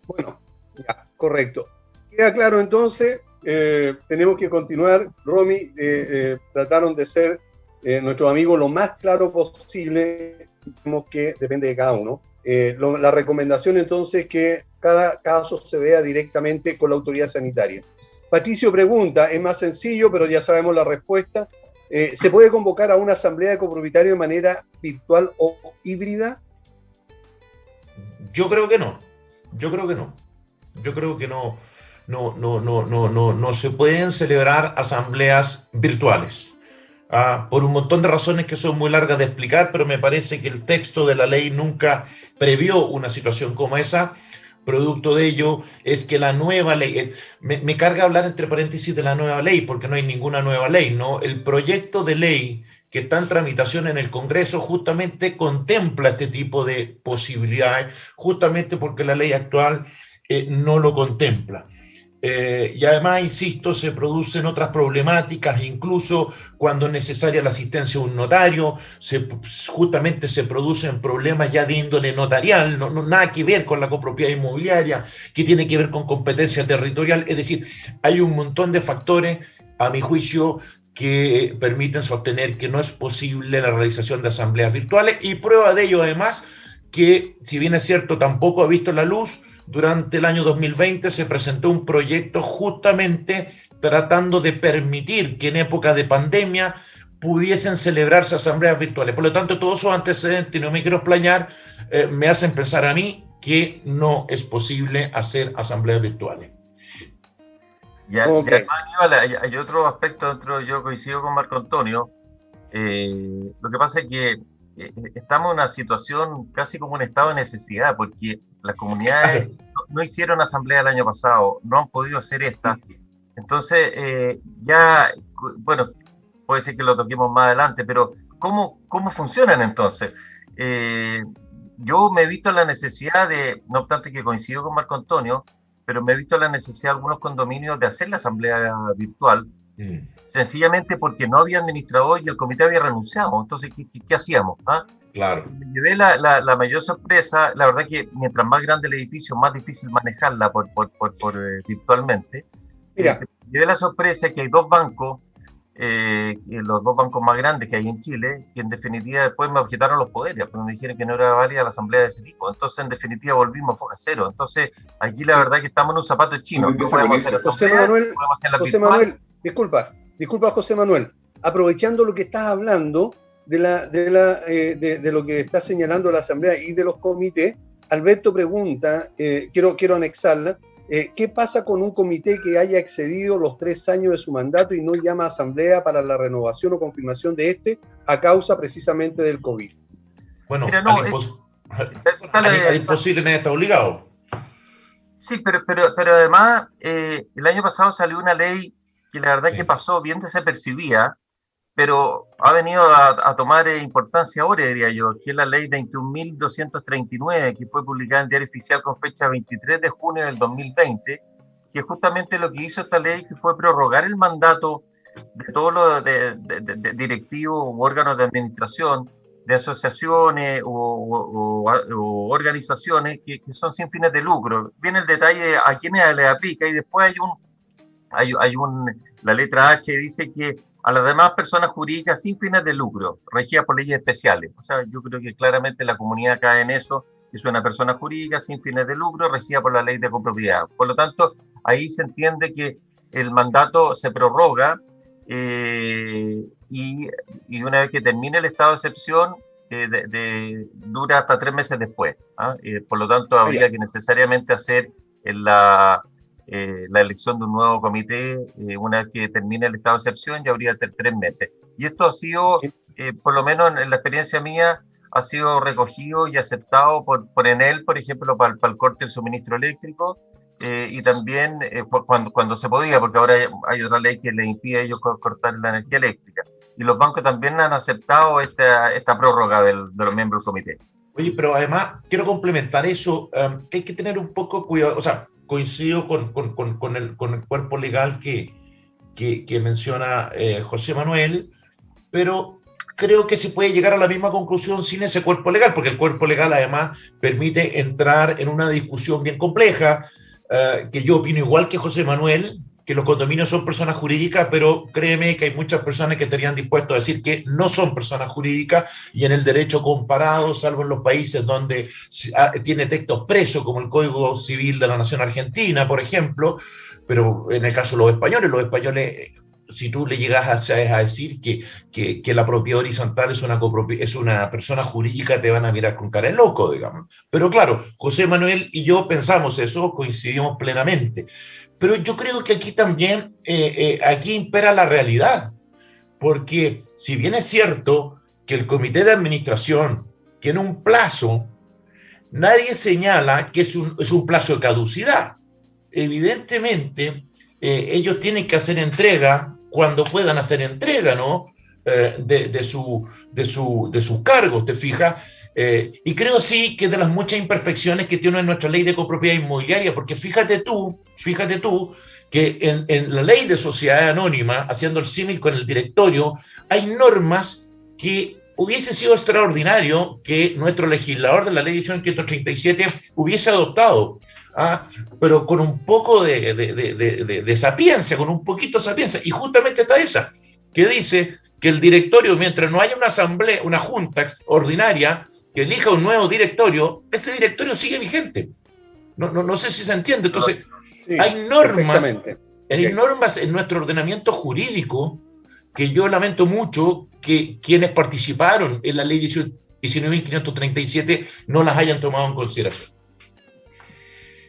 Bueno, ya, correcto. Queda claro entonces, tenemos que continuar. Romy, trataron de ser nuestros amigos lo más claro posible, que depende de cada uno. La recomendación entonces es que cada caso se vea directamente con la autoridad sanitaria. Patricio pregunta, es más sencillo, pero ya sabemos la respuesta. ¿Se puede convocar a una asamblea de copropietarios de manera virtual o híbrida? Yo creo que no. Yo creo que no se pueden celebrar asambleas virtuales. Por un montón de razones que son muy largas de explicar, pero me parece que el texto de la ley nunca previó una situación como esa. Producto de ello es que la nueva ley, me carga hablar entre paréntesis de la nueva ley, porque no hay ninguna nueva ley, ¿no? El proyecto de ley que está en tramitación en el Congreso justamente contempla este tipo de posibilidades, justamente porque la ley actual no lo contempla. Y además, insisto, se producen otras problemáticas, incluso cuando es necesaria la asistencia de un notario, justamente se producen problemas ya de índole notarial, nada que ver con la copropiedad inmobiliaria, que tiene que ver con competencia territorial. Es decir, hay un montón de factores, a mi juicio, que permiten sostener que no es posible la realización de asambleas virtuales, y prueba de ello además que, si bien es cierto, tampoco ha visto la luz. Durante el año 2020 se presentó un proyecto justamente tratando de permitir que en época de pandemia pudiesen celebrarse asambleas virtuales. Por lo tanto, todos esos antecedentes, y no me quiero explayar, me hacen pensar a mí que no es posible hacer asambleas virtuales. Ya, hay otro aspecto, yo coincido con Marco Antonio. Lo que pasa es que estamos en una situación casi como un estado de necesidad, porque las comunidades no hicieron asamblea el año pasado, no han podido hacer esta. Entonces, bueno, puede ser que lo toquemos más adelante, pero ¿cómo funcionan entonces? Yo me he visto la necesidad de, no obstante que coincido con Marco Antonio, pero me he visto la necesidad de algunos condominios de hacer la asamblea virtual, sencillamente porque no había administrador y el comité había renunciado. Entonces, ¿qué hacíamos? ¿Ah? Claro. Me llevé la mayor sorpresa. La verdad que mientras más grande el edificio, más difícil manejarla virtualmente. Mira, Me llevé la sorpresa que hay dos bancos, los dos bancos más grandes que hay en Chile, que en definitiva después me objetaron los poderes, porque me dijeron que no era válida la asamblea de ese tipo. Entonces, en definitiva, volvimos a foja cero. Entonces, aquí la verdad que estamos en un zapato chino. No podemos hacer José Manuel, disculpa, José Manuel, aprovechando lo que estás hablando de lo que está señalando la asamblea y de los comités, Alberto pregunta, quiero anexarla, ¿qué pasa con un comité que haya excedido los 3 años de su mandato y no llama a asamblea para la renovación o confirmación de este a causa precisamente del COVID? Bueno, mira, al imposible nadie está obligado. Sí, pero además el año pasado salió una ley que la verdad que pasó bien desapercibida, pero ha venido a tomar importancia ahora, diría yo, que es la ley 21.239, que fue publicada en el Diario Oficial con fecha 23 de junio del 2020, que justamente lo que hizo esta ley que fue prorrogar el mandato de todos los de directivos u órganos de administración, de asociaciones o organizaciones que son sin fines de lucro. Viene el detalle a quiénes le aplica y después la letra H dice que a las demás personas jurídicas sin fines de lucro, regidas por leyes especiales. O sea, yo creo que claramente la comunidad cae en eso, que es una persona jurídica sin fines de lucro, regida por la ley de copropiedad. Por lo tanto, ahí se entiende que el mandato se prorroga y una vez que termine el estado de excepción, dura hasta 3 meses después. Por lo tanto, habría que necesariamente hacer la elección de un nuevo comité una vez que termine el estado de excepción, ya habría 3 meses. Y esto ha sido, por lo menos en la experiencia mía, ha sido recogido y aceptado por Enel, por ejemplo, para el corte del suministro eléctrico, y también cuando se podía, porque ahora hay otra ley que le impide a ellos cortar la energía eléctrica. Y los bancos también han aceptado esta prórroga de los miembros del comité. Oye, pero además quiero complementar eso, que hay que tener un poco cuidado, o sea, coincido con el cuerpo legal que menciona José Manuel, pero creo que se puede llegar a la misma conclusión sin ese cuerpo legal, porque el cuerpo legal además permite entrar en una discusión bien compleja, que yo opino igual que José Manuel, que los condominios son personas jurídicas, pero créeme que hay muchas personas que estarían dispuestos a decir que no son personas jurídicas, y en el derecho comparado, salvo en los países donde tiene texto expreso, como el Código Civil de la Nación Argentina, por ejemplo, pero en el caso de los españoles, si tú le llegas a decir que la propiedad horizontal es una persona jurídica, te van a mirar con cara de loco, digamos. Pero claro, José Manuel y yo pensamos eso, coincidimos plenamente. Pero yo creo que aquí también, aquí impera la realidad, porque si bien es cierto que el comité de administración tiene un plazo, nadie señala que es un plazo de caducidad. Evidentemente, ellos tienen que hacer entrega cuando puedan hacer entrega, ¿no? De sus cargos, ¿te fijas? Y creo sí que de las muchas imperfecciones que tiene nuestra ley de copropiedad inmobiliaria, porque fíjate tú que en la ley de sociedad anónima, haciendo el símil con el directorio, hay normas que hubiese sido extraordinario que nuestro legislador de la ley 137 hubiese adoptado. Pero con un poco de sapiencia, con un poquito de sapiencia, y justamente está esa, que dice que el directorio, mientras no haya una asamblea, una junta ordinaria que elija un nuevo directorio, ese directorio sigue vigente. No sé si se entiende. Entonces, sí, hay normas en nuestro ordenamiento jurídico que yo lamento mucho que quienes participaron en la ley 19.537 no las hayan tomado en consideración.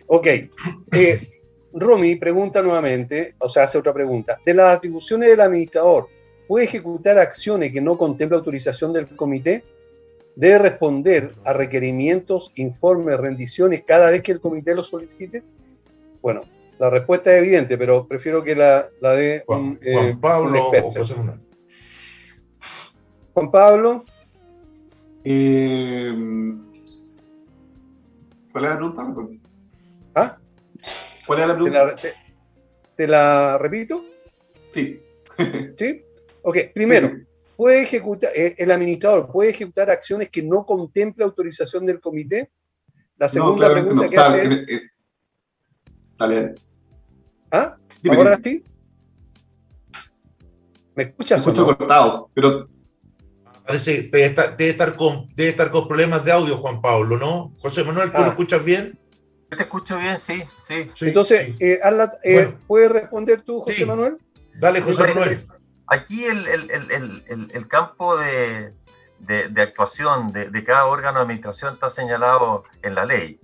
Ok. Romy pregunta nuevamente, o sea, hace otra pregunta. De las atribuciones del administrador, ¿puede ejecutar acciones que no contempla autorización del comité? ¿Debe responder a requerimientos, informes, rendiciones cada vez que el comité lo solicite? Bueno, la respuesta es evidente, pero prefiero que la dé Juan Pablo o José Manuel. Juan Pablo. ¿Cuál es la pregunta? ¿Cuál era la pregunta? ¿Te la repito? Sí. ¿Sí? Ok, primero, Sí. ¿puede ejecutar, el administrador puede ejecutar acciones que no contemple autorización del comité? La No, segunda claramente no. pregunta O que sea, hace es, dale. ¿ah? Dime, ¿Ahora dime. sí? ¿Me Te escuchas o escucho no? cortado, pero Parece que debe estar con problemas de audio, Juan Pablo, ¿no? José Manuel, ¿tú lo Ah, escuchas bien? Yo te escucho bien, sí, sí. Sí, entonces, sí. Bueno, ¿puedes responder tú, José sí. Manuel? Dale, José Mientras se Manuel. me- Aquí el campo de actuación de cada órgano de administración está señalado en la ley.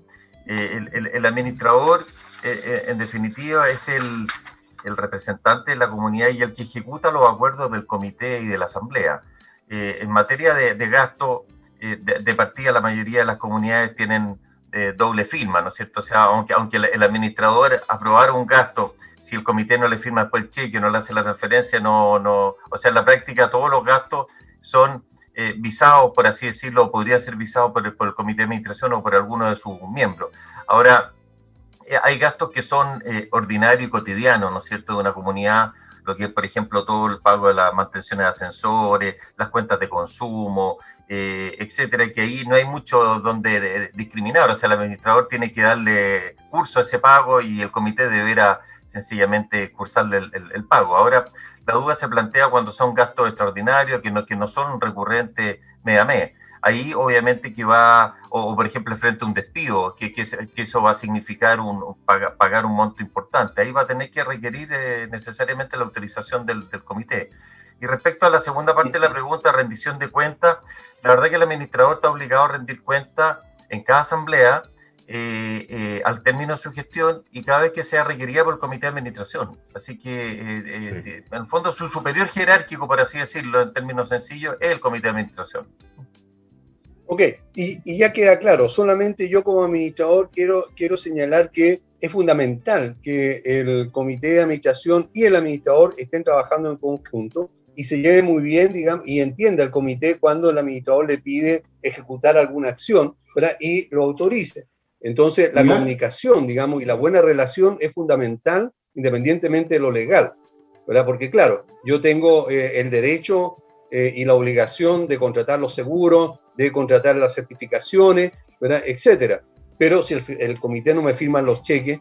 El administrador, en definitiva, es el representante de la comunidad y el que ejecuta los acuerdos del comité y de la asamblea. En materia de gasto, de partida la mayoría de las comunidades tienen doble firma, ¿no es cierto? O sea, aunque el administrador aprobara un gasto, si el comité no le firma después el cheque, no le hace la transferencia, o sea, en la práctica todos los gastos son visados, por así decirlo, podrían ser visados por el comité de administración o por alguno de sus miembros. Ahora, hay gastos que son ordinarios y cotidianos, ¿no es cierto?, de una comunidad, lo que es, por ejemplo, todo el pago de las mantenciones de ascensores, las cuentas de consumo, etcétera, y que ahí no hay mucho donde discriminar, o sea, el administrador tiene que darle curso a ese pago y el comité deberá sencillamente cursarle el pago. Ahora, la duda se plantea cuando son gastos extraordinarios, que no son recurrentes mes a mes. Ahí obviamente que va, o por ejemplo frente a un despido, que eso va a significar pagar un monto importante. Ahí va a tener que requerir necesariamente la autorización del comité. Y respecto a la segunda parte de la pregunta, rendición de cuentas, la verdad que el administrador está obligado a rendir cuentas en cada asamblea al término de su gestión y cada vez que sea requerida por el comité de administración. Así que, en el fondo, su superior jerárquico, por así decirlo, en términos sencillos, es el comité de administración. Ok, y ya queda claro, solamente yo como administrador quiero señalar que es fundamental que el comité de administración y el administrador estén trabajando en conjunto y se lleve muy bien, digamos, y entienda el comité cuando el administrador le pide ejecutar alguna acción, ¿verdad? Y lo autorice. Entonces, la comunicación, digamos, y la buena relación es fundamental independientemente de lo legal, ¿verdad? Porque, claro, yo tengo el derecho y la obligación de contratar los seguros, de contratar las certificaciones, ¿verdad? Etcétera. Pero si el comité no me firma los cheques,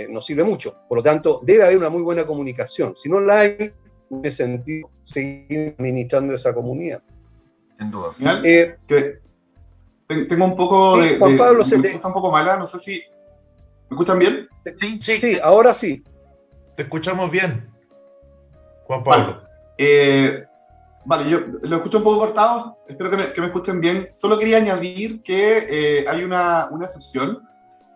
no sirve mucho. Por lo tanto, debe haber una muy buena comunicación. Si no la hay, no tiene sentido seguir administrando esa comunidad. Sin duda. Tengo un poco sí, Juan Pablo, está un poco mala, no sé si... ¿Me escuchan bien? Sí, ahora sí. Te escuchamos bien, Juan Pablo. Vale, yo lo escucho un poco cortado, espero que me escuchen bien. Solo quería añadir que hay una excepción,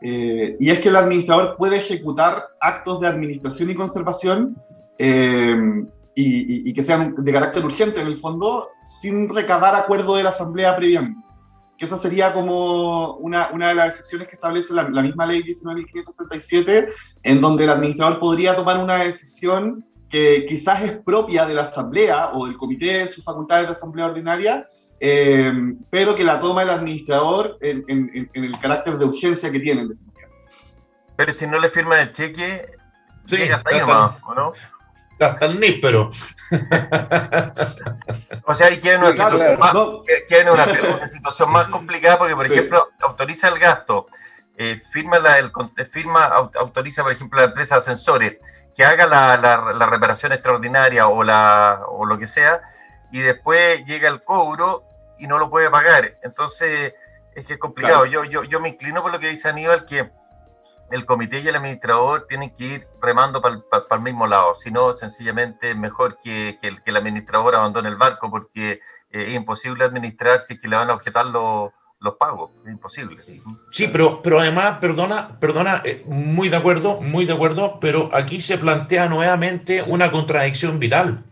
y es que el administrador puede ejecutar actos de administración y conservación y que sean de carácter urgente en el fondo, sin recabar acuerdo de la asamblea previamente. Que esa sería como una de las excepciones que establece la misma ley 19.537, en donde el administrador podría tomar una decisión que quizás es propia de la asamblea o del comité de sus facultades de asamblea ordinaria, pero que la toma el administrador en el carácter de urgencia que tiene en definitiva. Pero si no le firman el cheque, sí, llega hasta ahí nomás, ¿o no? Hasta el níspero. O sea, ahí queda en una situación más complicada porque, por ejemplo, autoriza el gasto, autoriza, por ejemplo, la empresa de ascensores que haga la reparación extraordinaria o lo que sea, y después llega el cobro y no lo puede pagar. Entonces, es que es complicado. Claro. Yo me inclino por lo que dice Aníbal, que el comité y el administrador tienen que ir remando para el mismo lado, si no, sencillamente es mejor que el administrador abandone el barco, porque es imposible administrar si es que le van a objetar los pagos, es imposible. Sí, pero además, perdona, muy de acuerdo, pero aquí se plantea nuevamente una contradicción vital,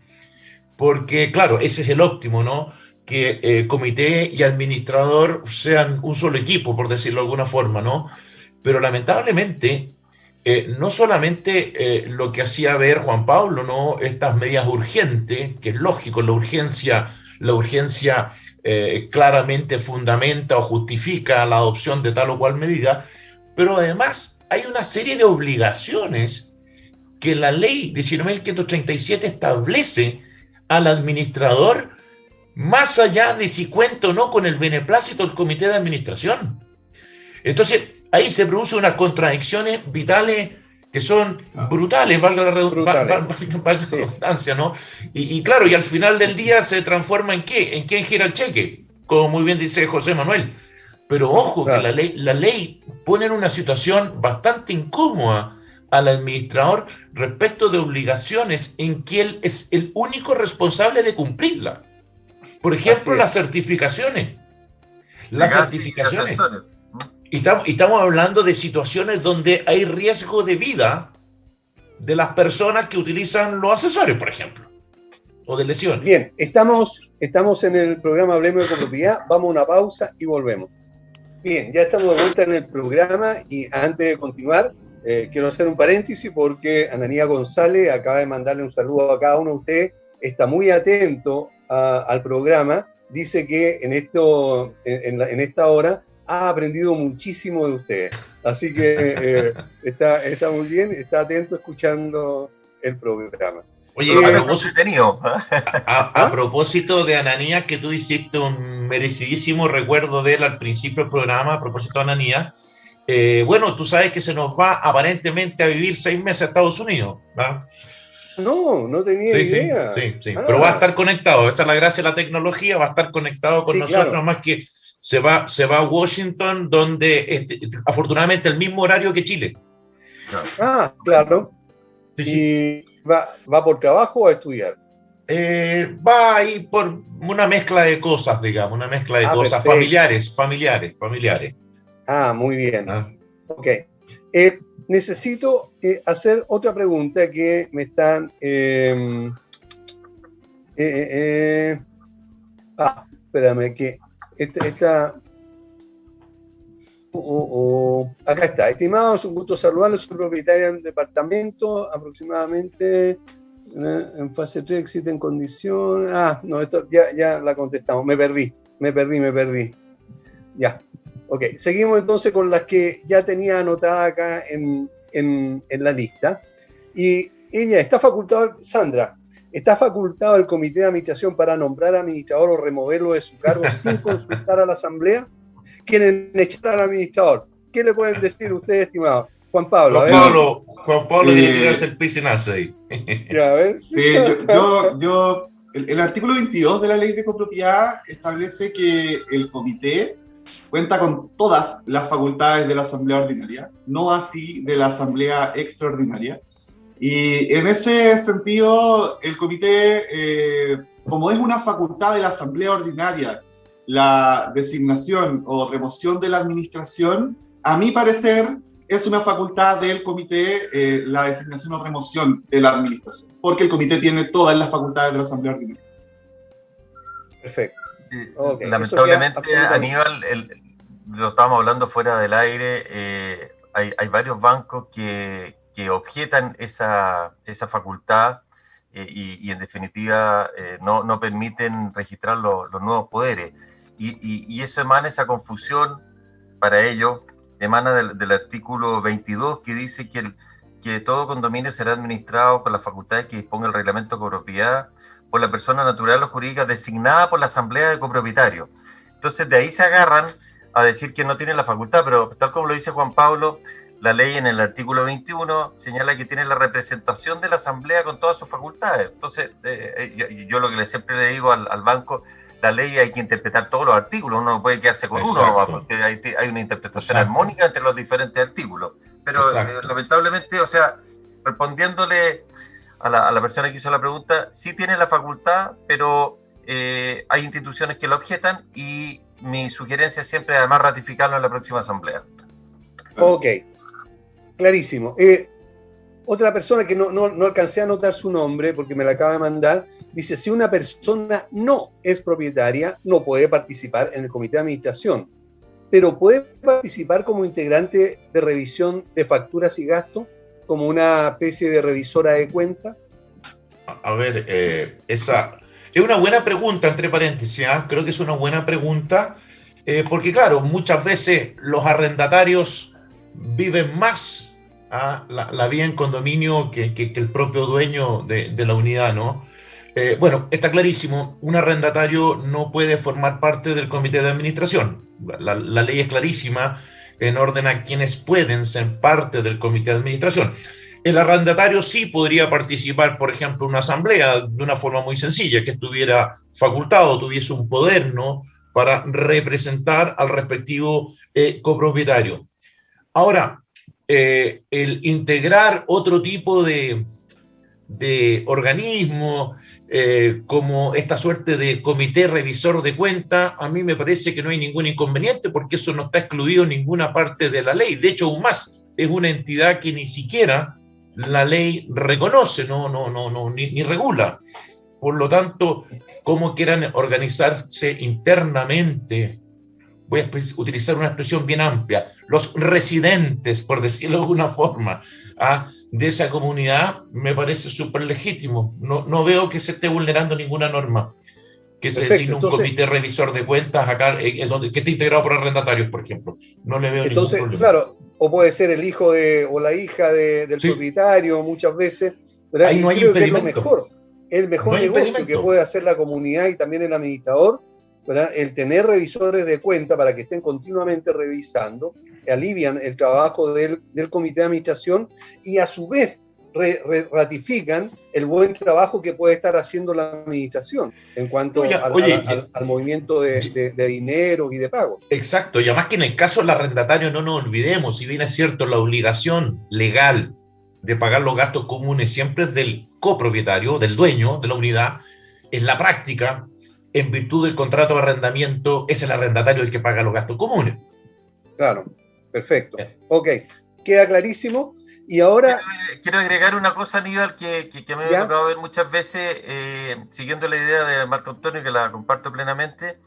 porque claro, ese es el óptimo, ¿no? Que comité y administrador sean un solo equipo, por decirlo de alguna forma, ¿no? Pero lamentablemente, no solamente lo que hacía ver Juan Pablo, ¿no? Estas medidas urgentes, que es lógico, la urgencia claramente fundamenta o justifica la adopción de tal o cual medida, pero además hay una serie de obligaciones que la ley 19.537 establece al administrador, más allá de si cuenta o no con el beneplácito del comité de administración. Entonces, ahí se producen unas contradicciones vitales que son brutales, valga la redundancia, ¿no? Y claro, y al final del día se transforma ¿en qué? ¿En quién gira el cheque? Como muy bien dice José Manuel. Pero ojo, claro, que la ley pone en una situación bastante incómoda al administrador respecto de obligaciones en que él es el único responsable de cumplirla. Por ejemplo, las certificaciones. Las certificaciones. Y estamos hablando de situaciones donde hay riesgo de vida de las personas que utilizan los asesores, por ejemplo, o de lesiones. Bien, estamos en el programa Hablemos de Copropiedad, vamos a una pausa y volvemos. Bien, ya estamos de vuelta en el programa y antes de continuar, quiero hacer un paréntesis porque Ananías González acaba de mandarle un saludo a cada uno de ustedes, está muy atento al programa, dice que en esta hora ha aprendido muchísimo de ustedes, así que está muy bien, está atento escuchando el programa. Oye, a propósito de Ananías, que tú hiciste un merecidísimo recuerdo de él al principio del programa, a propósito de Ananías, bueno, tú sabes que se nos va aparentemente a vivir 6 meses a Estados Unidos, ¿verdad? No tenía idea. Sí, pero va a estar conectado, esa es la gracia de la tecnología, va a estar conectado con nosotros, claro. Más que se va a Washington, donde afortunadamente el mismo horario que Chile. Claro. Sí. ¿Y va por trabajo o a estudiar? Va ahí por una mezcla de cosas, digamos, una mezcla de cosas familiares. Muy bien. Ok. Necesito hacer otra pregunta que me están... espérame, que esta acá está. Estimados, un gusto saludarlos. Soy propietaria de un departamento, aproximadamente en fase 3 existen condiciones. No, esto ya la contestamos. Me perdí. Ya. Ok, seguimos entonces con las que ya tenía anotada acá en la lista. Y ella está facultado, Sandra, está facultado el comité de administración para nombrar administrador o removerlo de su cargo sin consultar a la asamblea. Quieren echar al administrador. ¿Qué le pueden decir ustedes, estimados? Juan Pablo tiene que tirarse el piscinazo ahí. Ya, a ver. Sí, el artículo 22 de la ley de copropiedad establece que el comité cuenta con todas las facultades de la asamblea ordinaria, no así de la asamblea extraordinaria. Y en ese sentido, el comité, como es una facultad de la asamblea ordinaria, la designación o remoción de la administración, a mi parecer, es una facultad del comité la designación o remoción de la administración, porque el comité tiene todas las facultades de la asamblea ordinaria. Perfecto. Okay, lamentablemente, Aníbal, lo estábamos hablando fuera del aire, hay varios bancos que objetan esa facultad y en definitiva no permiten registrar los nuevos poderes. Y eso emana, esa confusión para ellos, emana del artículo 22 que dice que todo condominio será administrado por las facultades que disponga el reglamento de copropiedad por la persona natural o jurídica designada por la asamblea de copropietarios. Entonces de ahí se agarran a decir que no tienen la facultad, pero tal como lo dice Juan Pablo, la ley en el artículo 21 señala que tiene la representación de la asamblea con todas sus facultades. Entonces yo lo que siempre le digo al banco, la ley hay que interpretar todos los artículos, uno no puede quedarse con uno, porque hay una interpretación armónica entre los diferentes artículos. Pero lamentablemente, o sea, respondiéndole a la persona que hizo la pregunta, sí tiene la facultad, pero hay instituciones que la objetan y mi sugerencia es siempre además ratificarlo en la próxima asamblea. Ok, clarísimo. Otra persona que no alcancé a anotar su nombre porque me la acaba de mandar, dice, si una persona no es propietaria, no puede participar en el comité de administración, pero puede participar como integrante de revisión de facturas y gastos, como una especie de revisora de cuentas. A ver, esa es una buena pregunta, entre paréntesis, creo que es una buena pregunta, porque claro, muchas veces los arrendatarios viven más la vida en condominio que el propio dueño de la unidad, ¿no? Bueno, está clarísimo, un arrendatario no puede formar parte del comité de administración. La ley es clarísima en orden a quienes pueden ser parte del comité de administración. El arrendatario sí podría participar, por ejemplo, en una asamblea de una forma muy sencilla, que estuviera facultado, tuviese un poder, ¿no?, para representar al respectivo copropietario. Ahora, el integrar otro tipo de organismo, como esta suerte de comité revisor de cuentas, a mí me parece que no hay ningún inconveniente, porque eso no está excluido en ninguna parte de la ley. De hecho, aún más, es una entidad que ni siquiera la ley reconoce, ni regula. Por lo tanto, cómo quieran organizarse internamente, voy a utilizar una expresión bien amplia, los residentes, por decirlo de alguna forma, de esa comunidad, me parece súper legítimo. No veo que se esté vulnerando ninguna norma. Que se designe un comité revisor de cuentas acá, que esté integrado por arrendatarios, por ejemplo. No le veo ningún problema. Claro, o puede ser el hijo o la hija del propietario, muchas veces, ¿verdad? Ahí no hay creo impedimento. Que es el mejor negocio que puede hacer la comunidad y también el administrador, ¿verdad? El tener revisores de cuenta para que estén continuamente revisando, alivian el trabajo del comité de administración y a su vez ratifican el buen trabajo que puede estar haciendo la administración en cuanto al movimiento de dinero y de pagos. Exacto, y además que en el caso del arrendatario no nos olvidemos, si bien es cierto la obligación legal de pagar los gastos comunes siempre es del copropietario, del dueño de la unidad, en la práctica, en virtud del contrato de arrendamiento, es el arrendatario el que paga los gastos comunes. Claro, perfecto. Ok, queda clarísimo. Y ahora... Quiero agregar una cosa, Aníbal, que me ha tocado ver muchas veces, siguiendo la idea de Marco Antonio, que la comparto plenamente.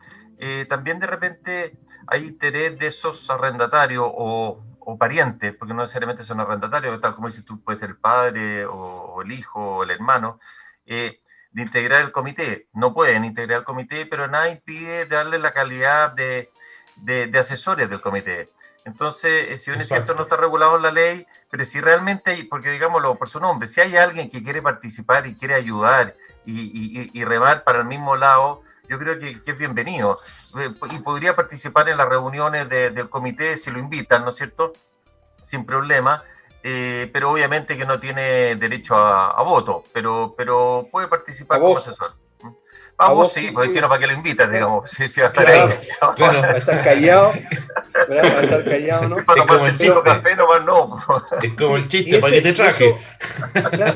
También de repente hay interés de esos arrendatarios o parientes, porque no necesariamente son arrendatarios, tal como dices tú, puede ser el padre o el hijo o el hermano, de integrar el comité. No pueden integrar el comité, pero nada impide darle la calidad de asesores del comité. Entonces, si bien es cierto, no está regulado en la ley, pero si realmente hay, porque digámoslo por su nombre, si hay alguien que quiere participar y quiere ayudar y remar para el mismo lado, yo creo que es bienvenido. Y podría participar en las reuniones del comité si lo invitan, ¿no es cierto? Sin problema. Pero obviamente que no tiene derecho a voto, pero puede participar como asesor. A vos sí, porque si no, ¿para qué lo invitas, digamos? Si va a estar ahí. Claro. Va a estar callado. ¿Verdad? Va a estar callado, ¿no? Es como el chico café, nomás no. Es como el chiste, ¿para qué te traje?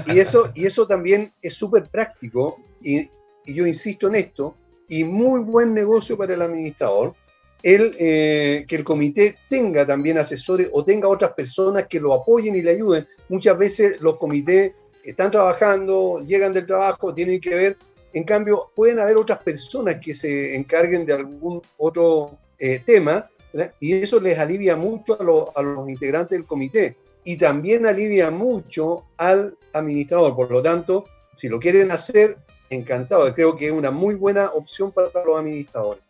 Y eso también es súper práctico, y yo insisto en esto, y muy buen negocio para el administrador, que el comité tenga también asesores o tenga otras personas que lo apoyen y le ayuden. Muchas veces los comités están trabajando, llegan del trabajo, tienen que ver. En cambio, pueden haber otras personas que se encarguen de algún otro tema, ¿verdad? Y eso les alivia mucho a los integrantes del comité y también alivia mucho al administrador. Por lo tanto, si lo quieren hacer, encantado. Creo que es una muy buena opción para los administradores.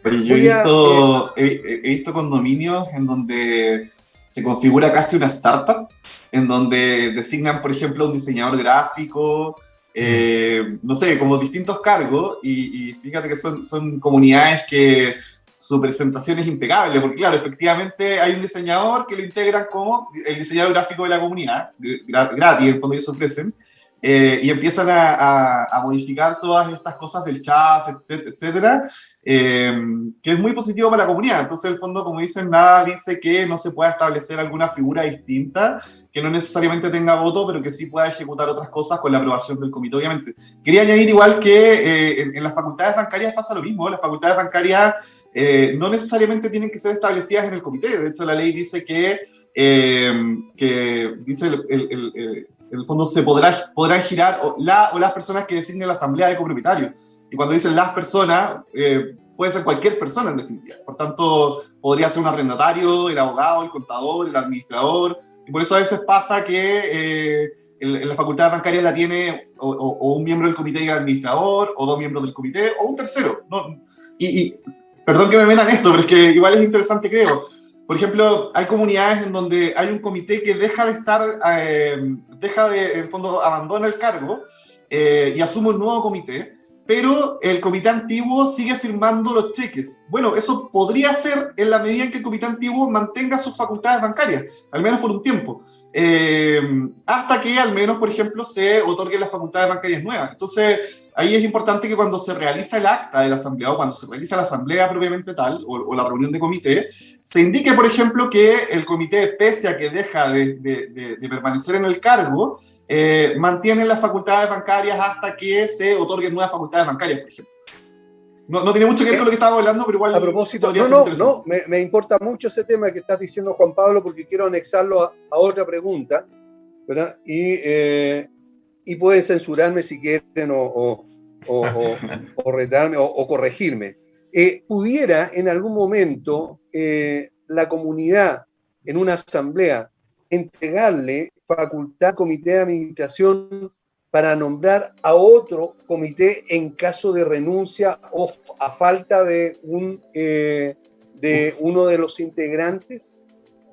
Pero yo he visto condominios en donde se configura casi una startup, en donde designan, por ejemplo, un diseñador gráfico, no sé, como distintos cargos, y fíjate que son comunidades que su presentación es impecable, porque claro, efectivamente hay un diseñador que lo integran como el diseñador gráfico de la comunidad, gratis, en el fondo ellos ofrecen, y empiezan a modificar todas estas cosas del chat, etcétera, que es muy positivo para la comunidad. Entonces, en el fondo, como dicen, nada dice que no se pueda establecer alguna figura distinta, que no necesariamente tenga voto, pero que sí pueda ejecutar otras cosas con la aprobación del comité, obviamente. Quería añadir igual que en las facultades bancarias pasa lo mismo. Las facultades bancarias no necesariamente tienen que ser establecidas en el comité. De hecho, la ley dice que dice en el fondo se podrán girar o las personas que designe la asamblea de copropietarios. Y cuando dicen las personas, puede ser cualquier persona en definitiva. Por tanto, podría ser un arrendatario, el abogado, el contador, el administrador. Y por eso a veces pasa que en la facultad bancaria la tiene o un miembro del comité y el administrador, o dos miembros del comité, o un tercero. ¿No? Y perdón que me metan esto, pero es que igual es interesante, creo. por ejemplo, hay comunidades en donde hay un comité que deja de estar, en el fondo, abandona el cargo y asume un nuevo comité, pero el comité antiguo sigue firmando los cheques. Bueno, eso podría ser en la medida en que el comité antiguo mantenga sus facultades bancarias, al menos por un tiempo, hasta que al menos, por ejemplo, se otorguen las facultades bancarias nuevas. Entonces, ahí es importante que cuando se realiza el acta de la asamblea o cuando se realiza la asamblea propiamente tal o la reunión de comité, se indique, por ejemplo, que el comité, pese a que deja de permanecer en el cargo, mantiene las facultades bancarias hasta que se otorguen nuevas facultades bancarias, por ejemplo. No tiene mucho que ver con lo que estábamos hablando, pero igual... A propósito, no, me importa mucho ese tema que estás diciendo, Juan Pablo, porque quiero anexarlo a otra pregunta, ¿verdad? Y pueden censurarme si quieren o retarme o corregirme. ¿Pudiera en algún momento la comunidad en una asamblea entregarle facultad al comité de administración para nombrar a otro comité en caso de renuncia o a falta de uno de los integrantes?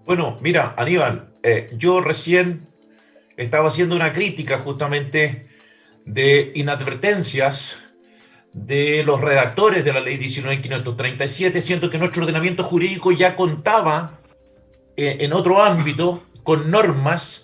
Bueno, mira, Aníbal, yo recién estaba haciendo una crítica justamente de inadvertencias de los redactores de la ley 19.537, siento que nuestro ordenamiento jurídico ya contaba en otro ámbito con normas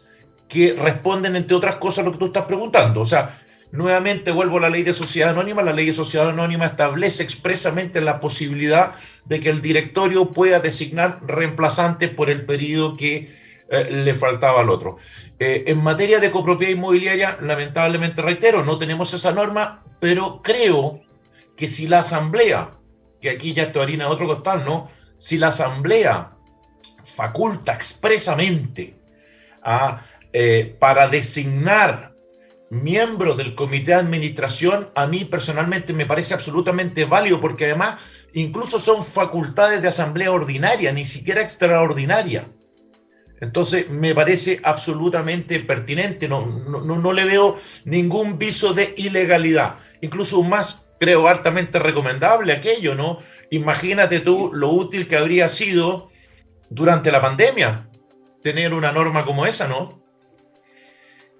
que responden, entre otras cosas, a lo que tú estás preguntando. O sea, nuevamente vuelvo a la ley de sociedad anónima. La ley de sociedad anónima establece expresamente la posibilidad de que el directorio pueda designar reemplazantes por el periodo que le faltaba al otro. En materia de copropiedad inmobiliaria, lamentablemente, reitero, no tenemos esa norma, pero creo que si la asamblea, que aquí ya esto harina de otro costal, ¿no? Si la asamblea faculta expresamente para designar miembros del comité de administración, a mí personalmente me parece absolutamente válido, porque además incluso son facultades de asamblea ordinaria, ni siquiera extraordinaria. Entonces me parece absolutamente pertinente, no le veo ningún viso de ilegalidad, incluso más creo altamente recomendable aquello, ¿no? Imagínate tú lo útil que habría sido durante la pandemia tener una norma como esa, ¿no?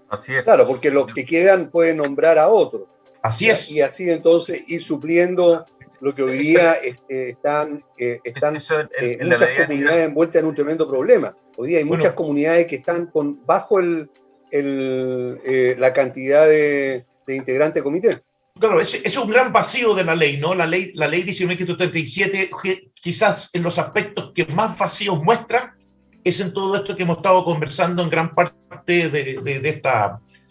Así es. Claro, porque los que quedan pueden nombrar a otros. Así es. Y así entonces ir supliendo lo que hoy día están muchas comunidades envueltas en un tremendo problema. Hoy día hay muchas comunidades que están bajo la cantidad de integrantes de comité. Claro, es un gran vacío de la ley, ¿no? La ley 19.537, quizás en los aspectos que más vacíos muestra, es en todo esto que hemos estado conversando en gran parte de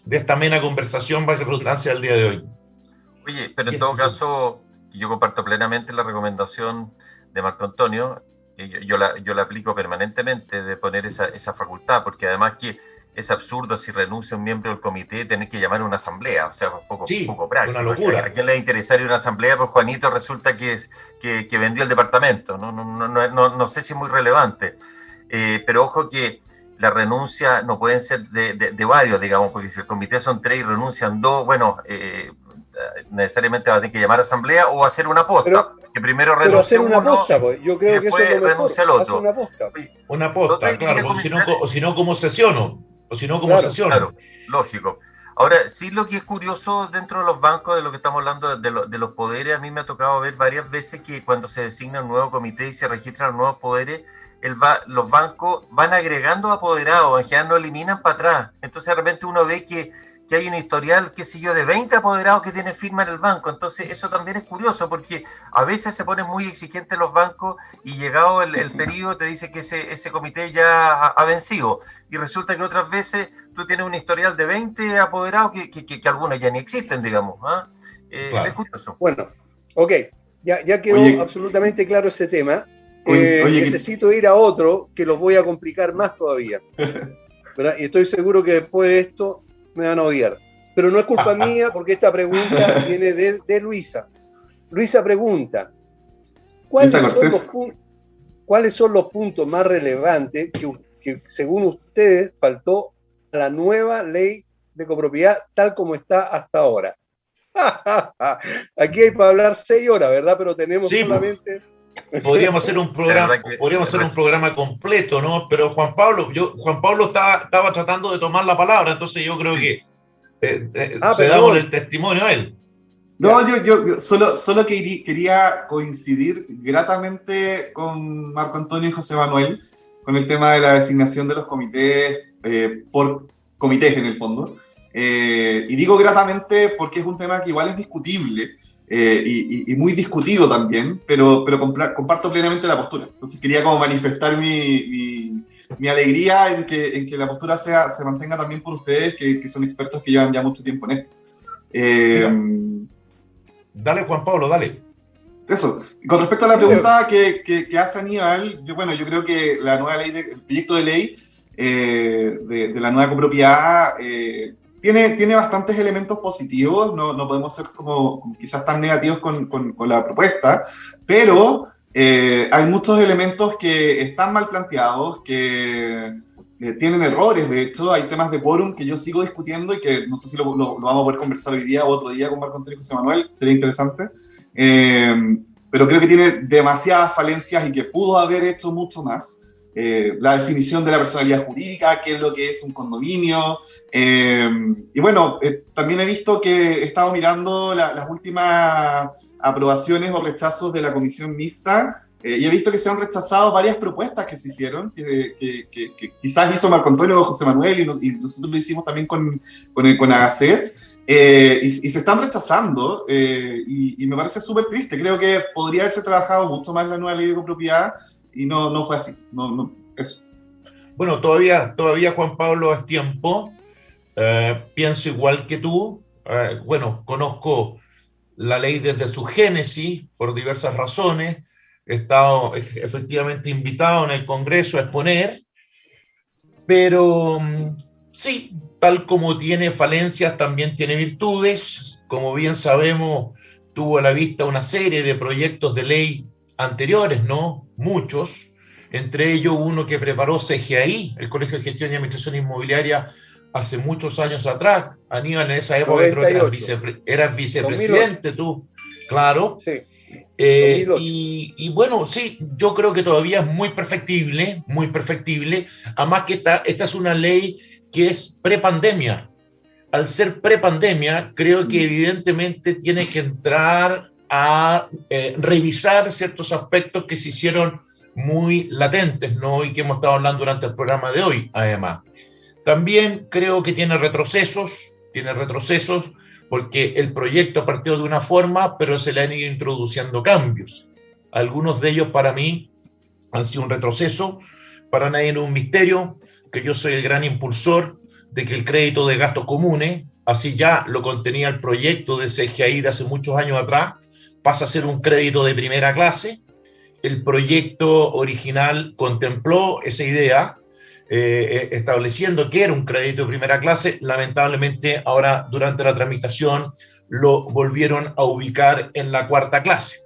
esta amena conversación, valga la redundancia, del día de hoy. Oye, pero en todo caso, yo comparto plenamente la recomendación de Marco Antonio. Yo la aplico permanentemente de poner esa facultad, porque además que es absurdo si renuncia un miembro del comité tener que llamar a una asamblea, o sea, un poco práctico. Una locura. ¿A quién le interesaría una asamblea? Pues Juanito resulta que vendió el departamento, no sé si es muy relevante, pero ojo que la renuncia no pueden ser de varios, digamos, porque si el comité son 3 y renuncian 2, bueno, necesariamente va a tener que llamar a asamblea o hacer una posta. Que primero renuncia uno, una posta, pues. Yo creo que eso es lo mejor, el otro. Una posta, claro, o si no, ¿cómo sesiono? Claro, lógico. Ahora, sí, lo que es curioso dentro de los bancos, de lo que estamos hablando, de los poderes, a mí me ha tocado ver varias veces que cuando se designa un nuevo comité y se registran los nuevos poderes, los bancos van agregando apoderados, en general no eliminan para atrás. Entonces, de repente uno ve que hay un historial, qué sé yo, de 20 apoderados que tienen firma en el banco. Entonces, eso también es curioso, porque a veces se ponen muy exigentes los bancos y llegado el periodo te dice que ese comité ya ha vencido. Y resulta que otras veces tú tienes un historial de 20 apoderados que algunos ya ni existen, digamos. Claro. Es curioso. Bueno, ok, ya quedó absolutamente claro ese tema. Necesito ir a otro que los voy a complicar más todavía. ¿Verdad? Y estoy seguro que después de esto me van a odiar. Pero no es culpa mía, porque esta pregunta viene de Luisa. Luisa pregunta, ¿cuáles son los puntos más relevantes que según ustedes faltó a la nueva ley de copropiedad tal como está hasta ahora? Aquí hay para hablar 6 horas, ¿verdad? Pero tenemos solamente podríamos hacer un programa, que, podríamos hacer un programa completo, ¿no? Pero Juan Pablo estaba tratando de tomar la palabra, entonces yo creo que cedamos el testimonio a él. No, yo solo quería coincidir gratamente con Marco Antonio y José Manuel con el tema de la designación de los comités por comités en el fondo. Y digo gratamente porque es un tema que igual es discutible y muy discutido también, pero comparto plenamente la postura. Entonces quería como manifestar mi alegría en que la postura se mantenga también por ustedes, que son expertos que llevan ya mucho tiempo en esto. Dale, Juan Pablo, dale. Eso. Con respecto a la pregunta que hace Aníbal, yo creo que la nueva ley, el proyecto de ley de la nueva copropiedad tiene bastantes elementos positivos, no podemos ser como quizás tan negativos con la propuesta, pero hay muchos elementos que están mal planteados, que tienen errores. De hecho, hay temas de quórum que yo sigo discutiendo y que no sé si lo vamos a poder conversar hoy día o otro día con Marco Antonio y José Manuel, sería interesante. Pero creo que tiene demasiadas falencias y que pudo haber hecho mucho más. La definición de la personalidad jurídica, qué es lo que es un condominio. Y bueno, también he visto que he estado mirando las últimas aprobaciones o rechazos de la comisión mixta. Y he visto que se han rechazado varias propuestas que se hicieron, que quizás hizo Marco Antonio o José Manuel, y nosotros lo hicimos también con Agacet, y se están rechazando, y me parece súper triste. Creo que podría haberse trabajado mucho más la nueva ley de copropiedad, y no fue así. Eso. Bueno, todavía Juan Pablo es tiempo. Pienso igual que tú. Bueno, conozco la ley desde su génesis por diversas razones. He estado efectivamente invitado en el Congreso a exponer, pero sí, tal como tiene falencias, también tiene virtudes. Como bien sabemos, tuvo a la vista una serie de proyectos de ley anteriores, ¿no? Muchos, entre ellos uno que preparó CGI, el Colegio de Gestión y Administración Inmobiliaria, hace muchos años atrás. Aníbal, en esa época 98. creo que eras vicepresidente 2008. tú, claro. Sí. 2008. Y bueno, sí, yo creo que todavía es muy perfectible, además que esta es una ley que es prepandemia. Al ser prepandemia, creo que evidentemente tiene que entrar a revisar ciertos aspectos que se hicieron muy latentes, ¿no? Y que hemos estado hablando durante el programa de hoy, además. También creo que tiene retrocesos, porque el proyecto partió de una forma, pero se le han ido introduciendo cambios. Algunos de ellos para mí han sido un retroceso. Para nadie no es un misterio que yo soy el gran impulsor de que el crédito de gastos comunes, así ya lo contenía el proyecto de CGI de hace muchos años atrás, pasa a ser un crédito de primera clase. El proyecto original contempló esa idea, estableciendo que era un crédito de primera clase. Lamentablemente, ahora durante la tramitación lo volvieron a ubicar en la cuarta clase.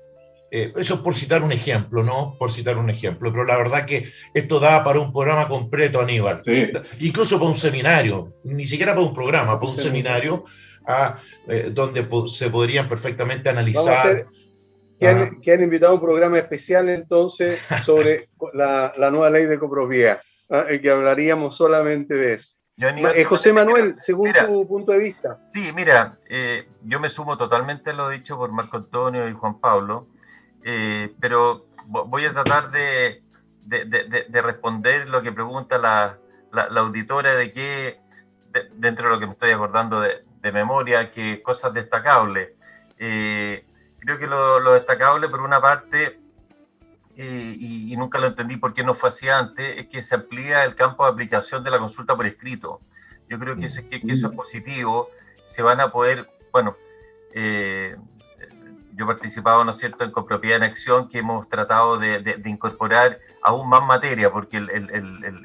Eso es por citar un ejemplo, ¿no? Por citar un ejemplo. Pero la verdad que esto da para un programa completo, Aníbal. Sí. Incluso para un seminario, ni siquiera para un programa, para un seminario donde se podrían perfectamente analizar. Que han invitado a un programa especial entonces sobre la nueva ley de copropiedad, en que hablaríamos solamente de eso. José Manuel, según tu punto de vista. Sí, mira, yo me sumo totalmente a lo dicho por Marco Antonio y Juan Pablo, pero voy a tratar de responder lo que pregunta la auditora, de qué, dentro de lo que me estoy acordando de memoria, qué cosas destacables. Creo que lo destacable, por una parte, y nunca lo entendí por qué no fue así antes, es que se amplía el campo de aplicación de la consulta por escrito. Yo creo que eso es positivo. Se van a poder, bueno, yo he participado, ¿no es cierto?, en Copropiedad en Acción, que hemos tratado de incorporar aún más materia, porque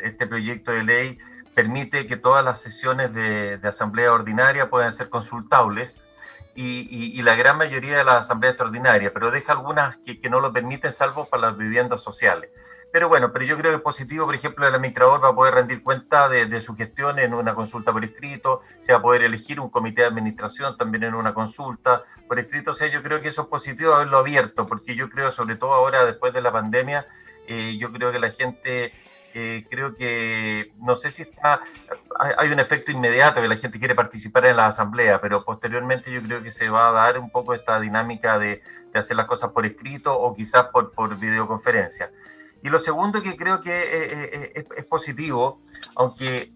este proyecto de ley permite que todas las sesiones de asamblea ordinaria puedan ser consultables, y la gran mayoría de las asambleas extraordinarias, pero deja algunas que no lo permiten, salvo para las viviendas sociales. Pero bueno, pero yo creo que es positivo, por ejemplo, el administrador va a poder rendir cuenta de su gestión en una consulta por escrito, se va a poder elegir un comité de administración también en una consulta por escrito. O sea, yo creo que eso es positivo haberlo abierto, porque yo creo, sobre todo ahora después de la pandemia, yo creo que la gente, creo que, no sé si hay un efecto inmediato que la gente quiere participar en la asamblea, pero posteriormente yo creo que se va a dar un poco esta dinámica de hacer las cosas por escrito o quizás por videoconferencia. Y lo segundo que creo que es positivo, aunque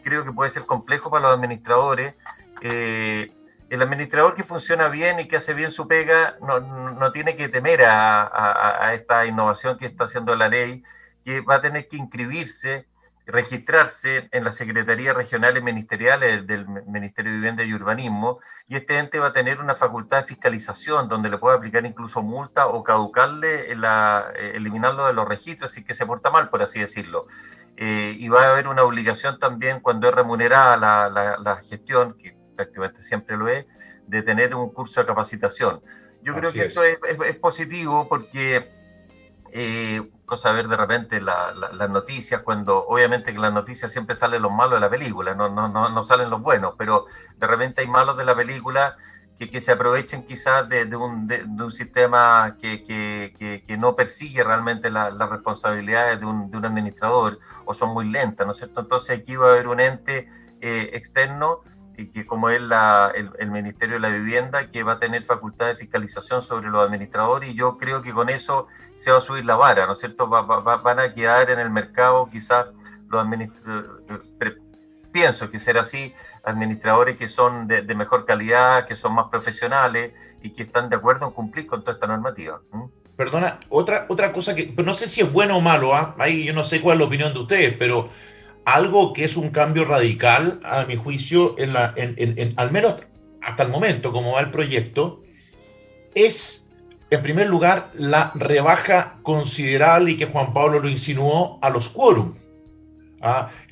creo que puede ser complejo para los administradores, el administrador que funciona bien y que hace bien su pega no tiene que temer a esta innovación que está haciendo la ley, que va a tener que inscribirse, registrarse en las secretarías regionales ministeriales del Ministerio de Vivienda y Urbanismo, y este ente va a tener una facultad de fiscalización donde le puede aplicar incluso multa o caducarle, eliminarlo de los registros si es que se porta mal, por así decirlo. Y va a haber una obligación también cuando es remunerada la gestión, que prácticamente siempre lo es, de tener un curso de capacitación. Yo creo que esto es positivo porque cosa de ver de repente las noticias, cuando obviamente que las noticias siempre salen los malos de la película, no salen los buenos, pero de repente hay malos de la película que se aprovechen quizás de un sistema que no persigue realmente las responsabilidades de un administrador, o son muy lentas, ¿no es cierto? Entonces aquí va a haber un ente externo, y que como es el Ministerio de la Vivienda, que va a tener facultad de fiscalización sobre los administradores, y yo creo que con eso se va a subir la vara, ¿no es cierto? Van a quedar en el mercado quizás los administradores, pienso que será así, administradores que son de mejor calidad, que son más profesionales y que están de acuerdo en cumplir con toda esta normativa. Perdona, otra cosa que, pero no sé si es bueno o malo, ahí yo no sé cuál es la opinión de ustedes, pero algo que es un cambio radical, a mi juicio, al menos hasta el momento, como va el proyecto, es, en primer lugar, la rebaja considerable, y que Juan Pablo lo insinuó, a los quórum.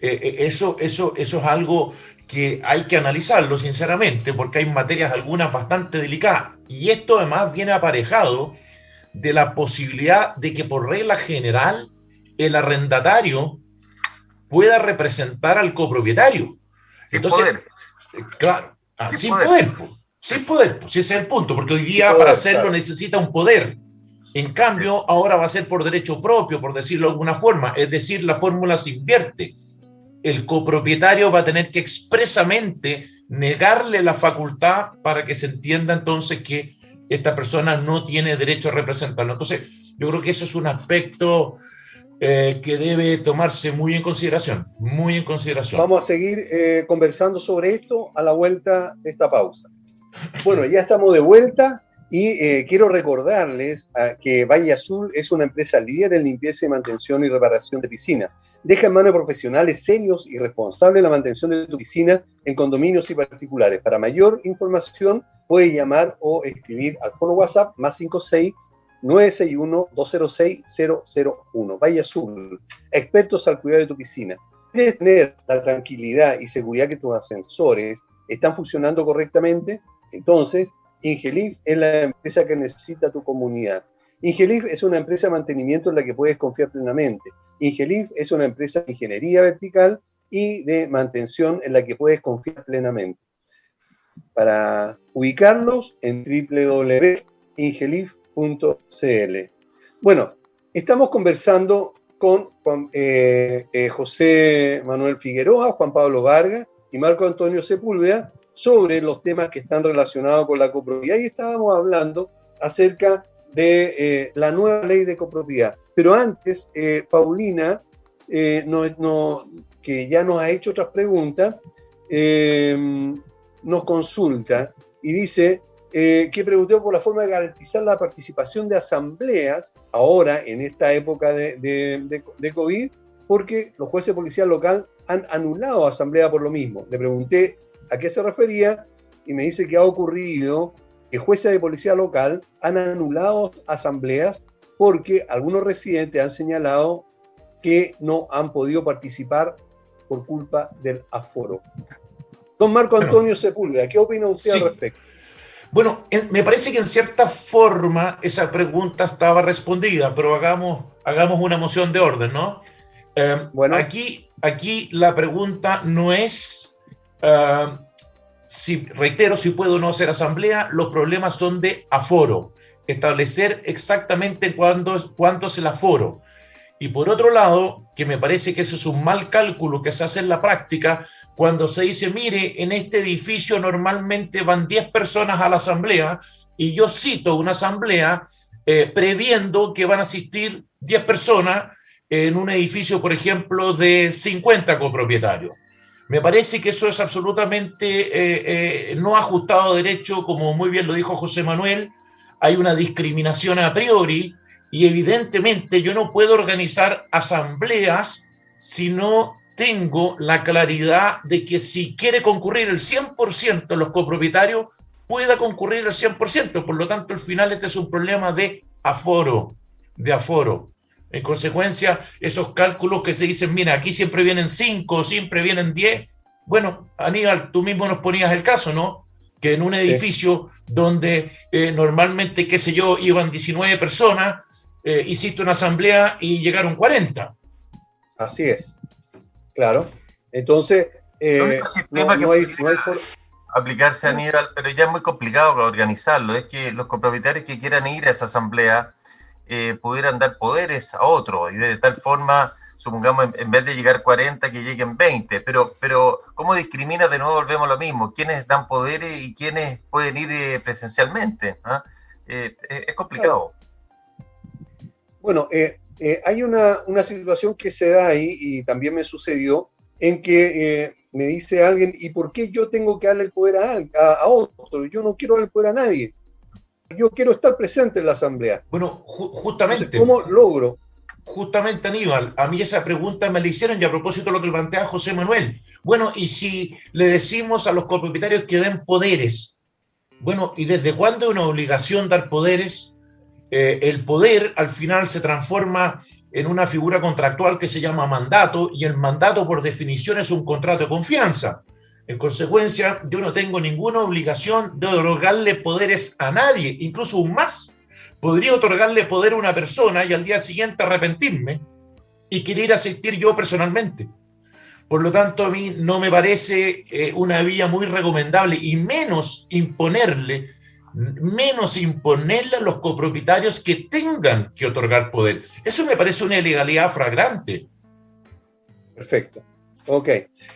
Eso es algo que hay que analizarlo, sinceramente, porque hay materias algunas bastante delicadas. Y esto además viene aparejado de la posibilidad de que, por regla general, el arrendatario pueda representar al copropietario. Entonces, poder. Claro, sin poder. Sin poder, pues ese es el punto, porque hoy día para hacerlo necesita un poder. En cambio, ahora va a ser por derecho propio, por decirlo de alguna forma, es decir, la fórmula se invierte. El copropietario va a tener que expresamente negarle la facultad para que se entienda entonces que esta persona no tiene derecho a representarlo. Entonces, yo creo que eso es un aspecto que debe tomarse muy en consideración, muy en consideración. Vamos a seguir conversando sobre esto a la vuelta de esta pausa. Bueno, ya estamos de vuelta y quiero recordarles que Valle Azul es una empresa líder en limpieza y mantención y reparación de piscinas. Deja en manos de profesionales serios y responsables la mantención de tu piscina en condominios y particulares. Para mayor información, puedes llamar o escribir al fono WhatsApp +56 961-206-001. Valle Azul, expertos al cuidado de tu piscina. ¿Quieres tener la tranquilidad y seguridad que tus ascensores están funcionando correctamente? Entonces, Ingelif es la empresa que necesita tu comunidad. Ingelif es una empresa de mantenimiento en la que puedes confiar plenamente. Ingelif es una empresa de ingeniería vertical y de mantención en la que puedes confiar plenamente. Para ubicarlos en www.ingelif.cl. Bueno, estamos conversando con José Manuel Figueroa, Juan Pablo Vargas y Marco Antonio Sepúlveda sobre los temas que están relacionados con la copropiedad, y estábamos hablando acerca de la nueva ley de copropiedad. Pero antes, Paulina, que ya nos ha hecho otras preguntas, nos consulta y dice que preguntó por la forma de garantizar la participación de asambleas ahora en esta época de COVID, porque los jueces de policía local han anulado asamblea por lo mismo. Le pregunté a qué se refería y me dice que ha ocurrido que jueces de policía local han anulado asambleas porque algunos residentes han señalado que no han podido participar por culpa del aforo. Don Marco Antonio Sepúlveda, ¿qué opina usted al respecto? Bueno, me parece que en cierta forma esa pregunta estaba respondida, pero hagamos una moción de orden, ¿no? Bueno, Aquí la pregunta no es, reitero, si puedo o no hacer asamblea, los problemas son de aforo, establecer exactamente cuándo es el aforo. Y por otro lado, que me parece que eso es un mal cálculo que se hace en la práctica, cuando se dice, mire, en este edificio normalmente van 10 personas a la asamblea, y yo cito una asamblea previendo que van a asistir 10 personas en un edificio, por ejemplo, de 50 copropietarios. Me parece que eso es absolutamente no ajustado a derecho, como muy bien lo dijo José Manuel. Hay una discriminación a priori, y evidentemente yo no puedo organizar asambleas si no tengo la claridad de que si quiere concurrir el 100% de los copropietarios, pueda concurrir el 100%. Por lo tanto, al final este es un problema de aforo, En consecuencia, esos cálculos que se dicen, mira, aquí siempre vienen 5, siempre vienen 10. Bueno, Aníbal, tú mismo nos ponías el caso, ¿no? Que en un edificio donde normalmente, qué sé yo, iban 19 personas, hiciste una asamblea y llegaron 40. Así es, claro. Entonces, El único sistema no hay aplicarse a Aníbal, pero ya es muy complicado organizarlo, es que los copropietarios que quieran ir a esa asamblea pudieran dar poderes a otros, y de tal forma, supongamos, en vez de llegar 40, que lleguen 20, pero ¿cómo discrimina? De nuevo volvemos a lo mismo, ¿quiénes dan poderes y quiénes pueden ir presencialmente? ¿Ah? Es complicado. Bueno, hay una situación que se da ahí, y también me sucedió, en que me dice alguien, ¿y por qué yo tengo que darle el poder a otro? Yo no quiero darle el poder a nadie. Yo quiero estar presente en la asamblea. Bueno, justamente. Entonces, ¿cómo logro? Justamente, Aníbal, a mí esa pregunta me la hicieron, y a propósito de lo que plantea José Manuel. Bueno, y si le decimos a los copropietarios que den poderes, bueno, ¿y desde cuándo es una obligación dar poderes? El poder al final se transforma en una figura contractual que se llama mandato, y el mandato por definición es un contrato de confianza. En consecuencia, yo no tengo ninguna obligación de otorgarle poderes a nadie, incluso un más. Podría otorgarle poder a una persona y al día siguiente arrepentirme y querer asistir yo personalmente. Por lo tanto, a mí no me parece una vía muy recomendable, y menos imponerle a los copropietarios que tengan que otorgar poder. Eso me parece una ilegalidad flagrante. Perfecto. Ok.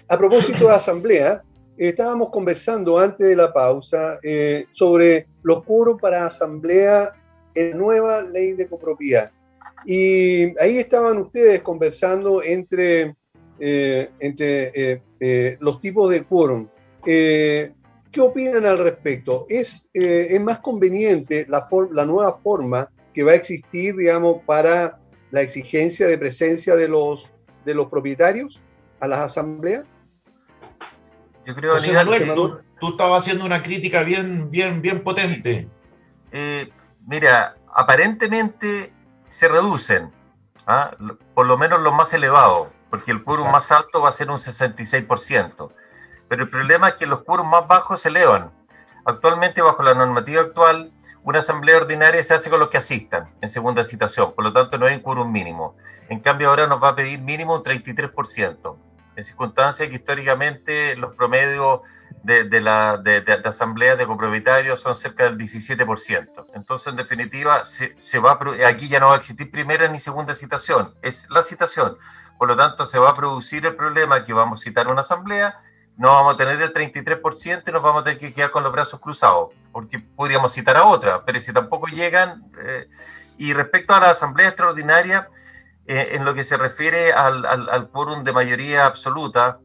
A propósito de asamblea, estábamos conversando antes de la pausa sobre los quórum para asamblea en la nueva ley de copropiedad. Y ahí estaban ustedes conversando entre los tipos de quórum. ¿Qué opinan al respecto? ¿Es más conveniente la nueva forma que va a existir, digamos, para la exigencia de presencia de los propietarios a las asambleas? Yo creo, José Aníbal, Manuel, tú estabas haciendo una crítica bien potente. Mira, aparentemente se reducen, ¿ah? Por lo menos los más elevados, porque el quórum más alto va a ser un 66%. Pero el problema es que los quórums más bajos se elevan. Actualmente, bajo la normativa actual, una asamblea ordinaria se hace con los que asistan en segunda citación, por lo tanto no hay un quórum mínimo. En cambio, ahora nos va a pedir mínimo un 33%, en circunstancias que históricamente los promedios de asambleas de copropietarios son cerca del 17%. Entonces, en definitiva, aquí ya no va a existir primera ni segunda citación, es la citación. Por lo tanto, se va a producir el problema que vamos a citar una asamblea, no vamos a tener el 33% y nos vamos a tener que quedar con los brazos cruzados, porque podríamos citar a otra, pero si tampoco llegan. Y respecto a la asamblea extraordinaria, en lo que se refiere al quórum de mayoría absoluta,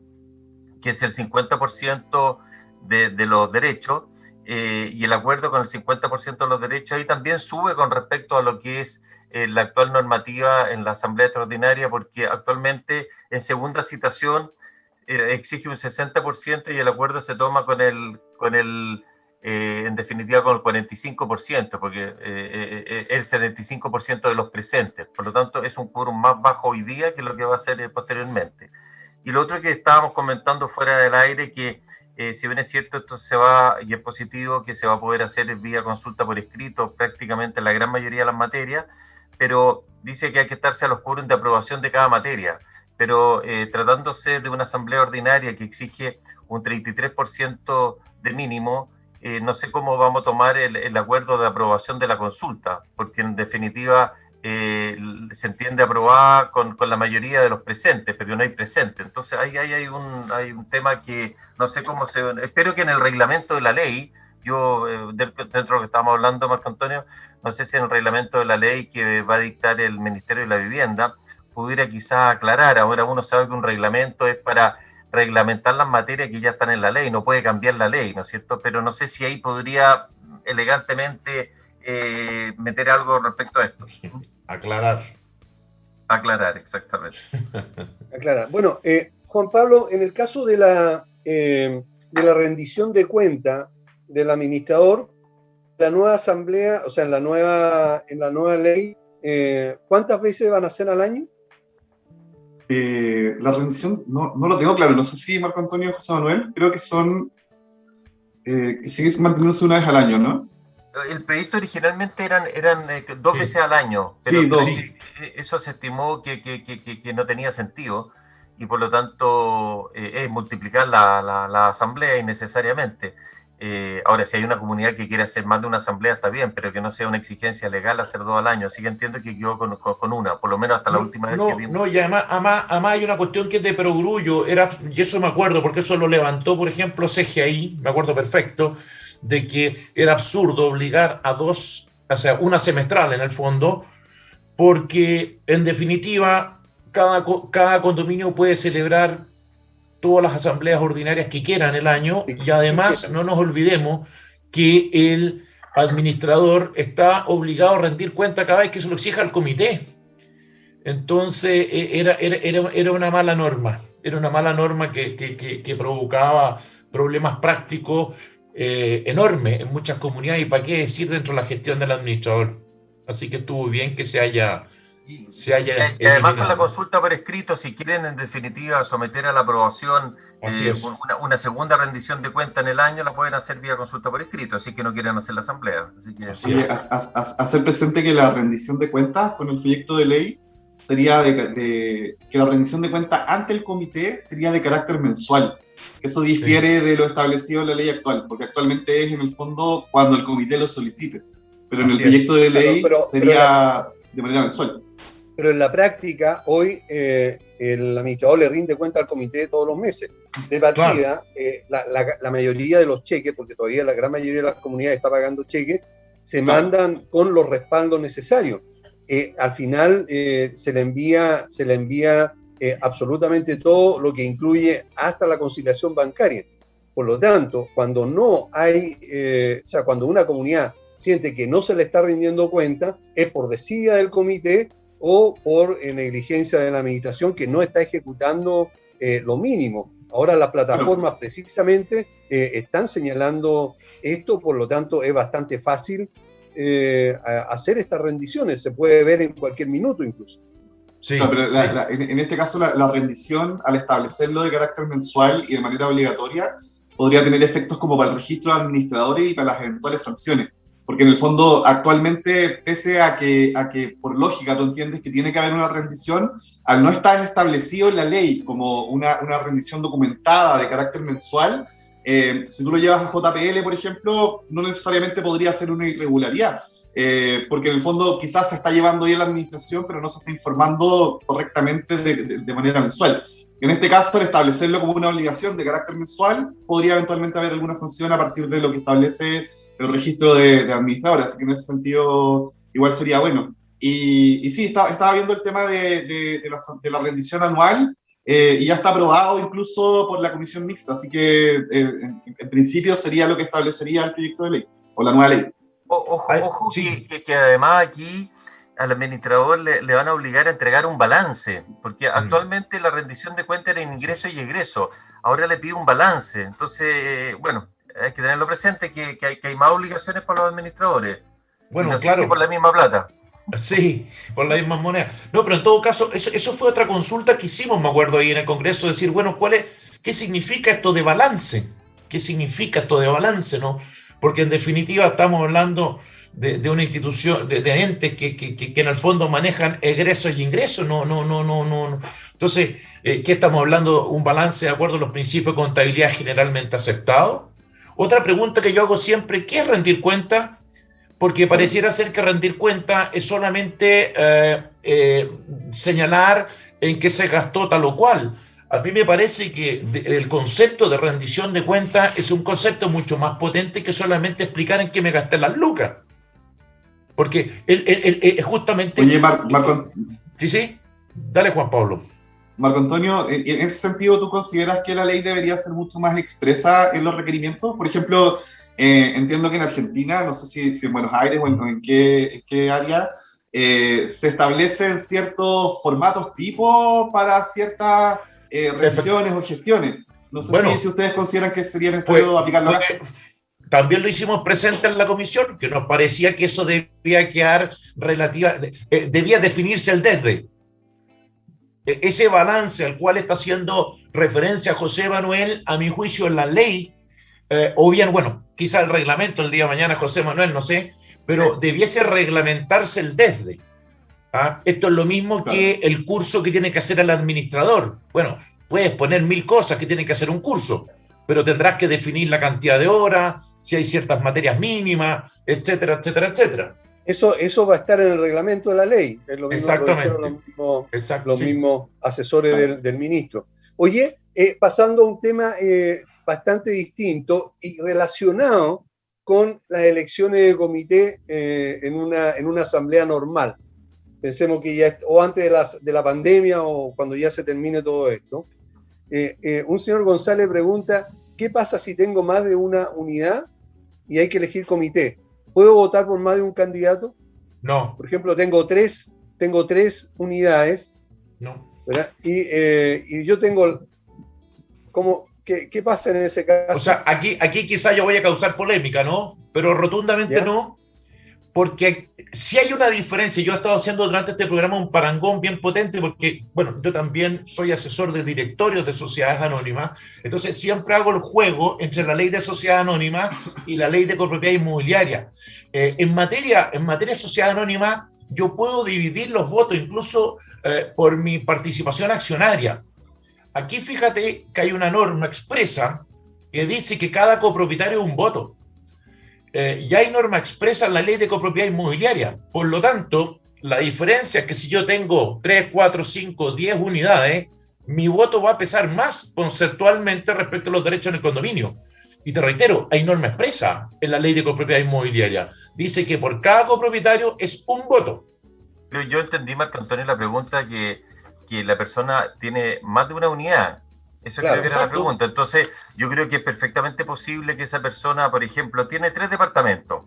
que es el 50% de los derechos, y el acuerdo con el 50% de los derechos, ahí también sube con respecto a lo que es la actual normativa en la asamblea extraordinaria, porque actualmente en segunda citación exige un 60% y el acuerdo se toma en definitiva con el 45%, porque el 75% de los presentes. Por lo tanto, es un quórum más bajo hoy día que lo que va a ser posteriormente. Y lo otro que estábamos comentando fuera del aire, que Si bien es cierto, esto se va, y es positivo, que se va a poder hacer vía consulta por escrito prácticamente en la gran mayoría de las materias, pero dice que hay que estarse a los quórums de aprobación de cada materia. Pero tratándose de una asamblea ordinaria que exige un 33% de mínimo, no sé cómo vamos a tomar el acuerdo de aprobación de la consulta, porque en definitiva se entiende aprobada con la mayoría de los presentes, pero no hay presentes. Entonces ahí hay un tema que no sé cómo se... Espero que en el reglamento de la ley, yo dentro de lo que estábamos hablando, Marco Antonio, no sé si en el reglamento de la ley que va a dictar el Ministerio de la Vivienda pudiera quizás aclarar. Ahora uno sabe que un reglamento es para reglamentar las materias que ya están en la ley, no puede cambiar la ley, ¿no es cierto? Pero no sé si ahí podría elegantemente meter algo respecto a esto. Aclarar. Aclarar, exactamente. Aclarar. Bueno, Juan Pablo, en el caso de la rendición de cuenta del administrador, la nueva asamblea, o sea, en la nueva ley, ¿cuántas veces van a hacer al año? La rendición no lo tengo claro, no sé si Marco Antonio o José Manuel, creo que son, que sigue manteniéndose una vez al año, ¿no? El proyecto originalmente eran 2 veces al año, pero sí, dos. Eso se estimó que no tenía sentido y por lo tanto es multiplicar la asamblea innecesariamente. Ahora, si hay una comunidad que quiere hacer más de una asamblea, está bien, pero que no sea una exigencia legal hacer 2 al año. Así que entiendo que quedó con una, por lo menos hasta la última vez que vimos. No, y además hay una cuestión que es de perogrullo, y eso me acuerdo, porque eso lo levantó, por ejemplo, CGI, me acuerdo perfecto, de que era absurdo obligar a 2, o sea, una semestral en el fondo, porque en definitiva cada condominio puede celebrar todas las asambleas ordinarias que quieran el año, y además no nos olvidemos que el administrador está obligado a rendir cuenta cada vez que se lo exija al comité. Entonces era una mala norma, que provocaba problemas prácticos enormes en muchas comunidades, y para qué decir dentro de la gestión del administrador. Así que estuvo bien que se haya y además con la consulta por escrito, si quieren en definitiva someter a la aprobación una segunda rendición de cuenta en el año, la pueden hacer vía consulta por escrito, así que no quieren hacer la asamblea. Así que hacer presente que la rendición de cuentas con el proyecto de ley sería que la rendición de cuentas ante el comité sería de carácter mensual. Eso difiere de lo establecido en la ley actual, porque actualmente es en el fondo cuando el comité lo solicite, pero en el proyecto de ley sería de manera mensual. Pero en la práctica, hoy el administrador le rinde cuenta al comité todos los meses. De partida, la mayoría de los cheques, porque todavía la gran mayoría de las comunidades está pagando cheques, se mandan con los respaldos necesarios. Al final se le envía absolutamente todo, lo que incluye hasta la conciliación bancaria. Por lo tanto, cuando no hay, cuando una comunidad siente que no se le está rindiendo cuenta, es por desidia del comité o por negligencia de la administración que no está ejecutando lo mínimo. Ahora las plataformas precisamente están señalando esto, por lo tanto es bastante fácil hacer estas rendiciones, se puede ver en cualquier minuto incluso. Sí, no, pero en este caso la rendición, al establecerlo de carácter mensual y de manera obligatoria, podría tener efectos como para el registro de administradores y para las eventuales sanciones. Porque en el fondo, actualmente, pese a que por lógica tú entiendes que tiene que haber una rendición, al no estar establecido en la ley como una rendición documentada de carácter mensual, si tú lo llevas a JPL, por ejemplo, no necesariamente podría ser una irregularidad, porque en el fondo quizás se está llevando bien la administración, pero no se está informando correctamente de manera mensual. En este caso, al establecerlo como una obligación de carácter mensual, podría eventualmente haber alguna sanción a partir de lo que establece el registro de administradores, así que en ese sentido igual sería bueno. Y sí, estaba viendo el tema de la rendición anual, y ya está aprobado incluso por la comisión mixta, así que en principio sería lo que establecería el proyecto de ley, o la nueva ley. Ojo sí. que además aquí al administrador le van a obligar a entregar un balance, porque actualmente la rendición de cuentas era ingreso y egreso, ahora le pide un balance, entonces, bueno, hay que tenerlo presente que hay más obligaciones para los administradores. Bueno, no claro. sé si por la misma plata. Sí, por la misma moneda. No, pero en todo caso, eso fue otra consulta que hicimos, me acuerdo, ahí en el Congreso, decir, bueno, ¿qué significa esto de balance? qué significa esto de balance, ¿no? Porque en definitiva estamos hablando de una institución, de entes que en el fondo manejan egresos y ingresos, no. Entonces, ¿qué estamos hablando? ¿Un balance de acuerdo a los principios de contabilidad generalmente aceptados? Otra pregunta que yo hago siempre, ¿qué es rendir cuenta? Porque pareciera ser que rendir cuenta es solamente señalar en qué se gastó tal o cual. A mí me parece que el concepto de rendición de cuentas es un concepto mucho más potente que solamente explicar en qué me gasté las lucas. Porque justamente... Oye, Marco... Sí. Dale, Juan Pablo. Marco Antonio, en ese sentido, ¿tú consideras que la ley debería ser mucho más expresa en los requerimientos? Por ejemplo, entiendo que en Argentina, no sé si en Buenos Aires o en qué área, se establecen ciertos formatos tipo para ciertas revisiones o gestiones. No sé si ustedes consideran que sería necesario aplicarlo acá. También lo hicimos presente en la comisión, que nos parecía que eso debía quedar debía definirse el desde. Ese balance al cual está haciendo referencia José Manuel, a mi juicio, en la ley, o bien, bueno, quizá el reglamento el día de mañana, José Manuel, no sé, pero debiese reglamentarse el desde. ¿Ah? Esto es lo mismo que el curso que tiene que hacer el administrador. Bueno, puedes poner 1000 cosas que tienen que hacer un curso, pero tendrás que definir la cantidad de horas, si hay ciertas materias mínimas, etcétera, etcétera, etcétera. Eso va a estar en el reglamento de la ley. Es lo mismo, exactamente. Los mismos asesores del ministro. Oye, pasando a un tema bastante distinto y relacionado con las elecciones de comité en una asamblea normal. Pensemos que ya, o antes de la pandemia o cuando ya se termine todo esto. Un señor González pregunta, ¿qué pasa si tengo más de una unidad y hay que elegir comité? ¿Puedo votar por más de un candidato? No. Por ejemplo, tengo tres unidades. No. ¿Verdad? Y yo tengo... ¿Qué pasa en ese caso? O sea, aquí quizá yo voy a causar polémica, ¿no? Pero rotundamente ¿ya? No, porque si hay una diferencia. Yo he estado haciendo durante este programa un parangón bien potente porque, bueno, yo también soy asesor de directorios de sociedades anónimas, entonces siempre hago el juego entre la ley de sociedad anónima y la ley de copropiedad inmobiliaria. En materia de sociedad anónima, yo puedo dividir los votos incluso por mi participación accionaria. Aquí fíjate que hay una norma expresa que dice que cada copropietario es un voto. Ya hay norma expresa en la ley de copropiedad inmobiliaria. Por lo tanto, la diferencia es que si yo tengo 3, 4, 5, 10 unidades, mi voto va a pesar más conceptualmente respecto a los derechos en el condominio. Y te reitero, hay norma expresa en la ley de copropiedad inmobiliaria. Dice que por cada copropietario es un voto. Yo entendí, Marco Antonio, la pregunta que la persona tiene más de una unidad. Eso claro, creo que era la pregunta. Entonces, yo creo que es perfectamente posible que esa persona, por ejemplo, tiene 3 departamentos,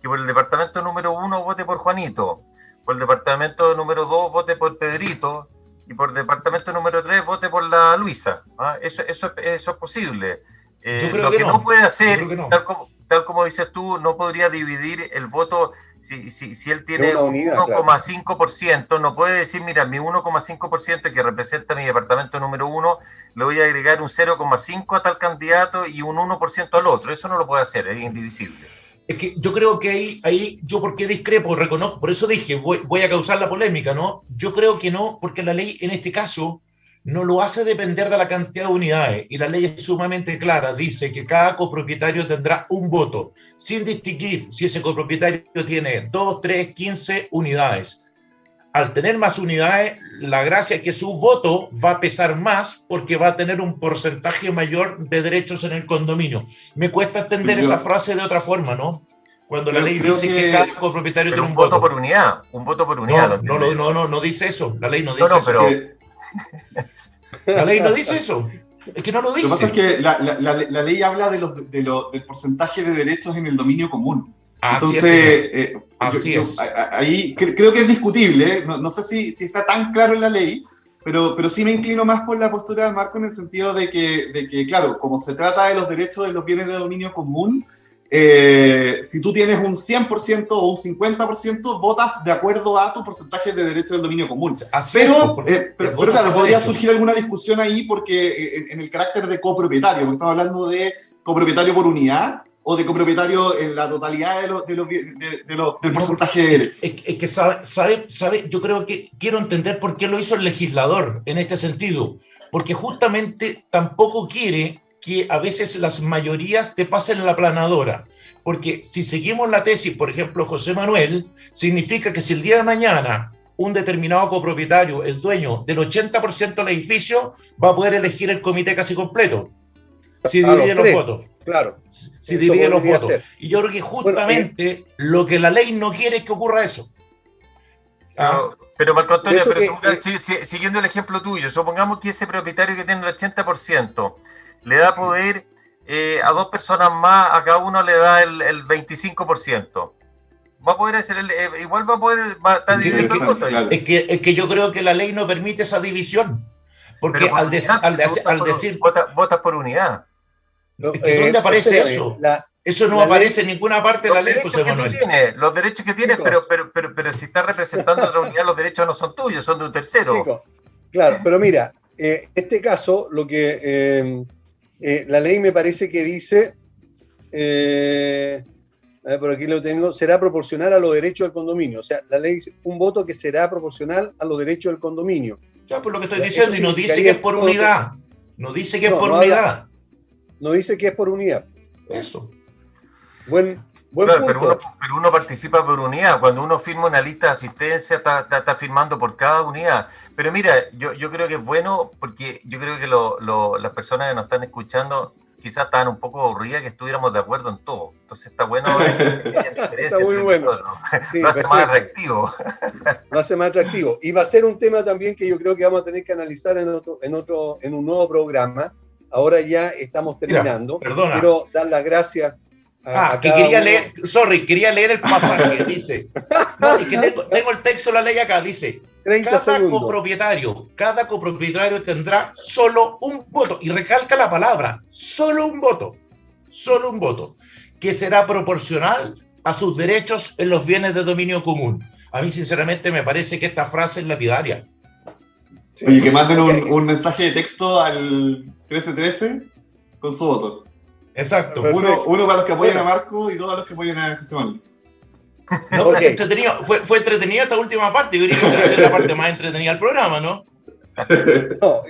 que por el departamento número 1 vote por Juanito, por el departamento número 2 vote por Pedrito, y por el departamento número 3 vote por la Luisa. ¿Ah? Eso es posible. Lo que no puede hacer, no. Tal como dices tú, no podría dividir el voto. Si él tiene un 1,5%, claro, no puede decir, mira, mi 1,5% que representa mi departamento número 1, le voy a agregar un 0,5% a tal candidato y un 1% al otro. Eso no lo puede hacer, es indivisible. Es que yo creo que ahí yo porque discrepo, reconozco, por eso dije, voy a causar la polémica, ¿no? Yo creo que no, porque la ley en este caso no lo hace depender de la cantidad de unidades, y la ley es sumamente clara, dice que cada copropietario tendrá un voto, sin distinguir si ese copropietario tiene 2, 3, 15 unidades. Al tener más unidades, la gracia es que su voto va a pesar más porque va a tener un porcentaje mayor de derechos en el condominio. Me cuesta entender esa frase de otra forma, ¿no? Cuando la ley dice que cada copropietario tiene un voto por unidad. Un voto por unidad. No dice eso. La ley no dice eso. Pero... La ley no dice eso. Es que no lo dice. Lo que pasa es que la ley habla del porcentaje de derechos en el dominio común. Entonces, ahí creo que es discutible. No sé si está tan claro en la ley, pero sí me inclino más por la postura de Marco en el sentido de que, claro, como se trata de los derechos de los bienes de dominio común, si tú tienes un 100% o un 50%, votas de acuerdo a tu porcentaje de derechos del dominio común. Pero claro, podría surgir alguna discusión ahí porque en el carácter de copropietario, porque estamos hablando de copropietario por unidad o de copropietario en la totalidad del porcentaje de derechos? Es que sabe, yo creo que quiero entender por qué lo hizo el legislador en este sentido, porque justamente tampoco quiere que a veces las mayorías te pasen la planadora, porque si seguimos la tesis, por ejemplo, José Manuel, significa que si el día de mañana un determinado copropietario, el dueño del 80% del edificio, va a poder elegir el comité casi completo, si divide los votos. Claro. Si divide los votos. Ser. Y yo creo que justamente lo que la ley no quiere es que ocurra eso. Pero Marco Antonio, siguiendo el ejemplo tuyo, supongamos que ese propietario que tiene el 80% le da poder a 2 personas más, a cada uno le da el 25%. Va a poder hacer igual va a estar dividiendo el voto. Claro. Es que yo creo que la ley no permite esa división. Porque al decir... Votas por unidad. ¿Dónde aparece eso? Eso no aparece en ninguna parte de la ley, José Manuel. Los derechos que tienes, pero si estás representando a otra unidad, los derechos no son tuyos, son de un tercero. Chicos, claro, pero mira, en este caso, lo que la ley me parece que dice, por aquí lo tengo, será proporcional a los derechos del condominio. O sea, la ley dice un voto que será proporcional a los derechos del condominio. Ya, pues lo que estoy diciendo, y no dice que es por unidad. No dice que es por unidad. No dice que es por unidad. Eso. Buen claro, punto. pero uno participa por unidad. Cuando uno firma una lista de asistencia, está firmando por cada unidad. Pero mira, yo creo que es bueno, porque yo creo que las personas que nos están escuchando quizás estaban un poco aburridas, que estuviéramos de acuerdo en todo. Entonces está bueno. Está muy bueno. Sí, lo hace más atractivo. Lo hace más atractivo. Y va a ser un tema también que yo creo que vamos a tener que analizar en un nuevo programa. Ahora ya estamos terminando. Mira, perdona. Quiero dar las gracias a que quería leer el pasaje, dice. No, es que tengo el texto de la ley acá, dice. Cada copropietario tendrá solo un voto, y recalca la palabra, solo un voto, que será proporcional a sus derechos en los bienes de dominio común. A mí, sinceramente, me parece que esta frase es lapidaria. Sí. Oye, que manden un mensaje de texto al 1313 con su voto. Exacto. Uno para los que apoyan a Marco y 2 a los que apoyan a José Manuel. No, porque entretenido, fue entretenido esta última parte. Yo creo que esa va a ser la parte más entretenida del programa, ¿no? No,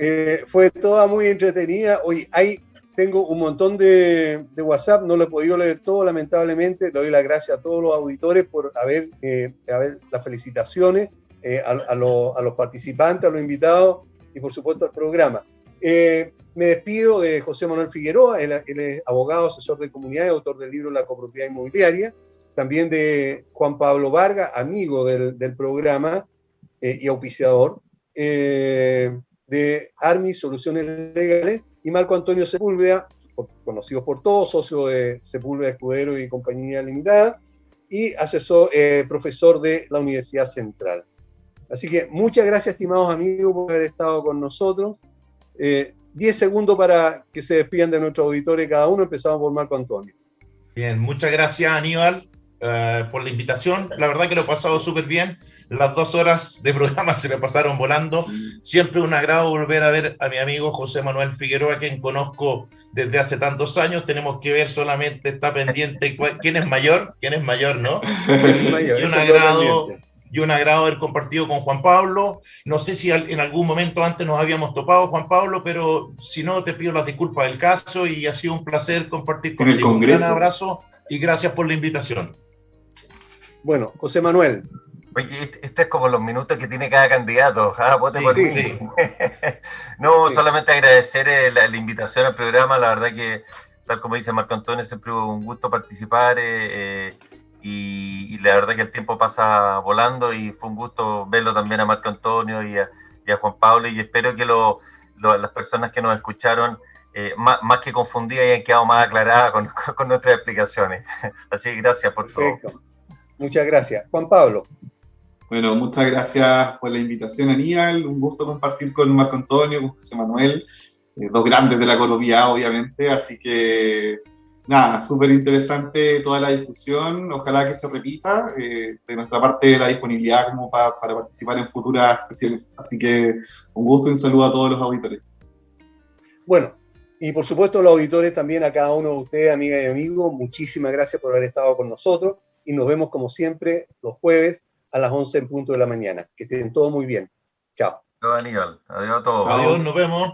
fue toda muy entretenida. Hoy tengo un montón de WhatsApp, no lo he podido leer todo, lamentablemente. Le doy las gracias a todos los auditores por haber las felicitaciones a los participantes, a los invitados y por supuesto al programa. Me despido de José Manuel Figueroa, él es abogado, asesor de comunidad y autor del libro La Copropiedad Inmobiliaria. También de Juan Pablo Vargas, amigo del programa y auspiciador, de Armi Soluciones Legales, y Marco Antonio Sepúlveda, conocido por todos, socio de Sepúlveda Escudero y Compañía Limitada, y profesor de la Universidad Central. Así que muchas gracias, estimados amigos, por haber estado con nosotros. 10 segundos para que se despidan de nuestros auditores cada uno. Empezamos por Marco Antonio. Bien, muchas gracias, Aníbal, por la invitación. La verdad que lo he pasado súper bien. Las 2 horas de programa se me pasaron volando. Siempre un agrado volver a ver a mi amigo José Manuel Figueroa, quien conozco desde hace tantos años. Tenemos que ver solamente, está pendiente quién es mayor, ¿no? Y un agrado haber compartido con Juan Pablo. No sé si en algún momento antes nos habíamos topado, Juan Pablo, pero si no, te pido las disculpas del caso y ha sido un placer compartir contigo. Un gran abrazo y gracias por la invitación. Bueno, José Manuel. Oye, este es como los minutos que tiene cada candidato. Vote por mí. Sí. No, solamente agradecer la invitación al programa. La verdad que, tal como dice Marco Antonio, siempre un gusto participar. Y la verdad que el tiempo pasa volando y fue un gusto verlo también a Marco Antonio y a Juan Pablo, y espero que las personas que nos escucharon, más que confundidas, hayan quedado más aclaradas con nuestras explicaciones. Así que gracias por todo. Perfecto. Muchas gracias. Juan Pablo. Bueno, muchas gracias por la invitación, Aníbal. Un gusto compartir con Marco Antonio, con José Manuel, 2 grandes de la economía, obviamente, así que nada, súper interesante toda la discusión, ojalá que se repita, de nuestra parte la disponibilidad como para participar en futuras sesiones, así que un gusto y un saludo a todos los auditores. Bueno, Y por supuesto los auditores también, a cada uno de ustedes, amigas y amigos, muchísimas gracias por haber estado con nosotros y nos vemos como siempre los jueves a las 11 en punto de la mañana. Que estén todos muy bien. Chao. Adiós, Aníbal. Adiós a todos. Adiós, nos vemos.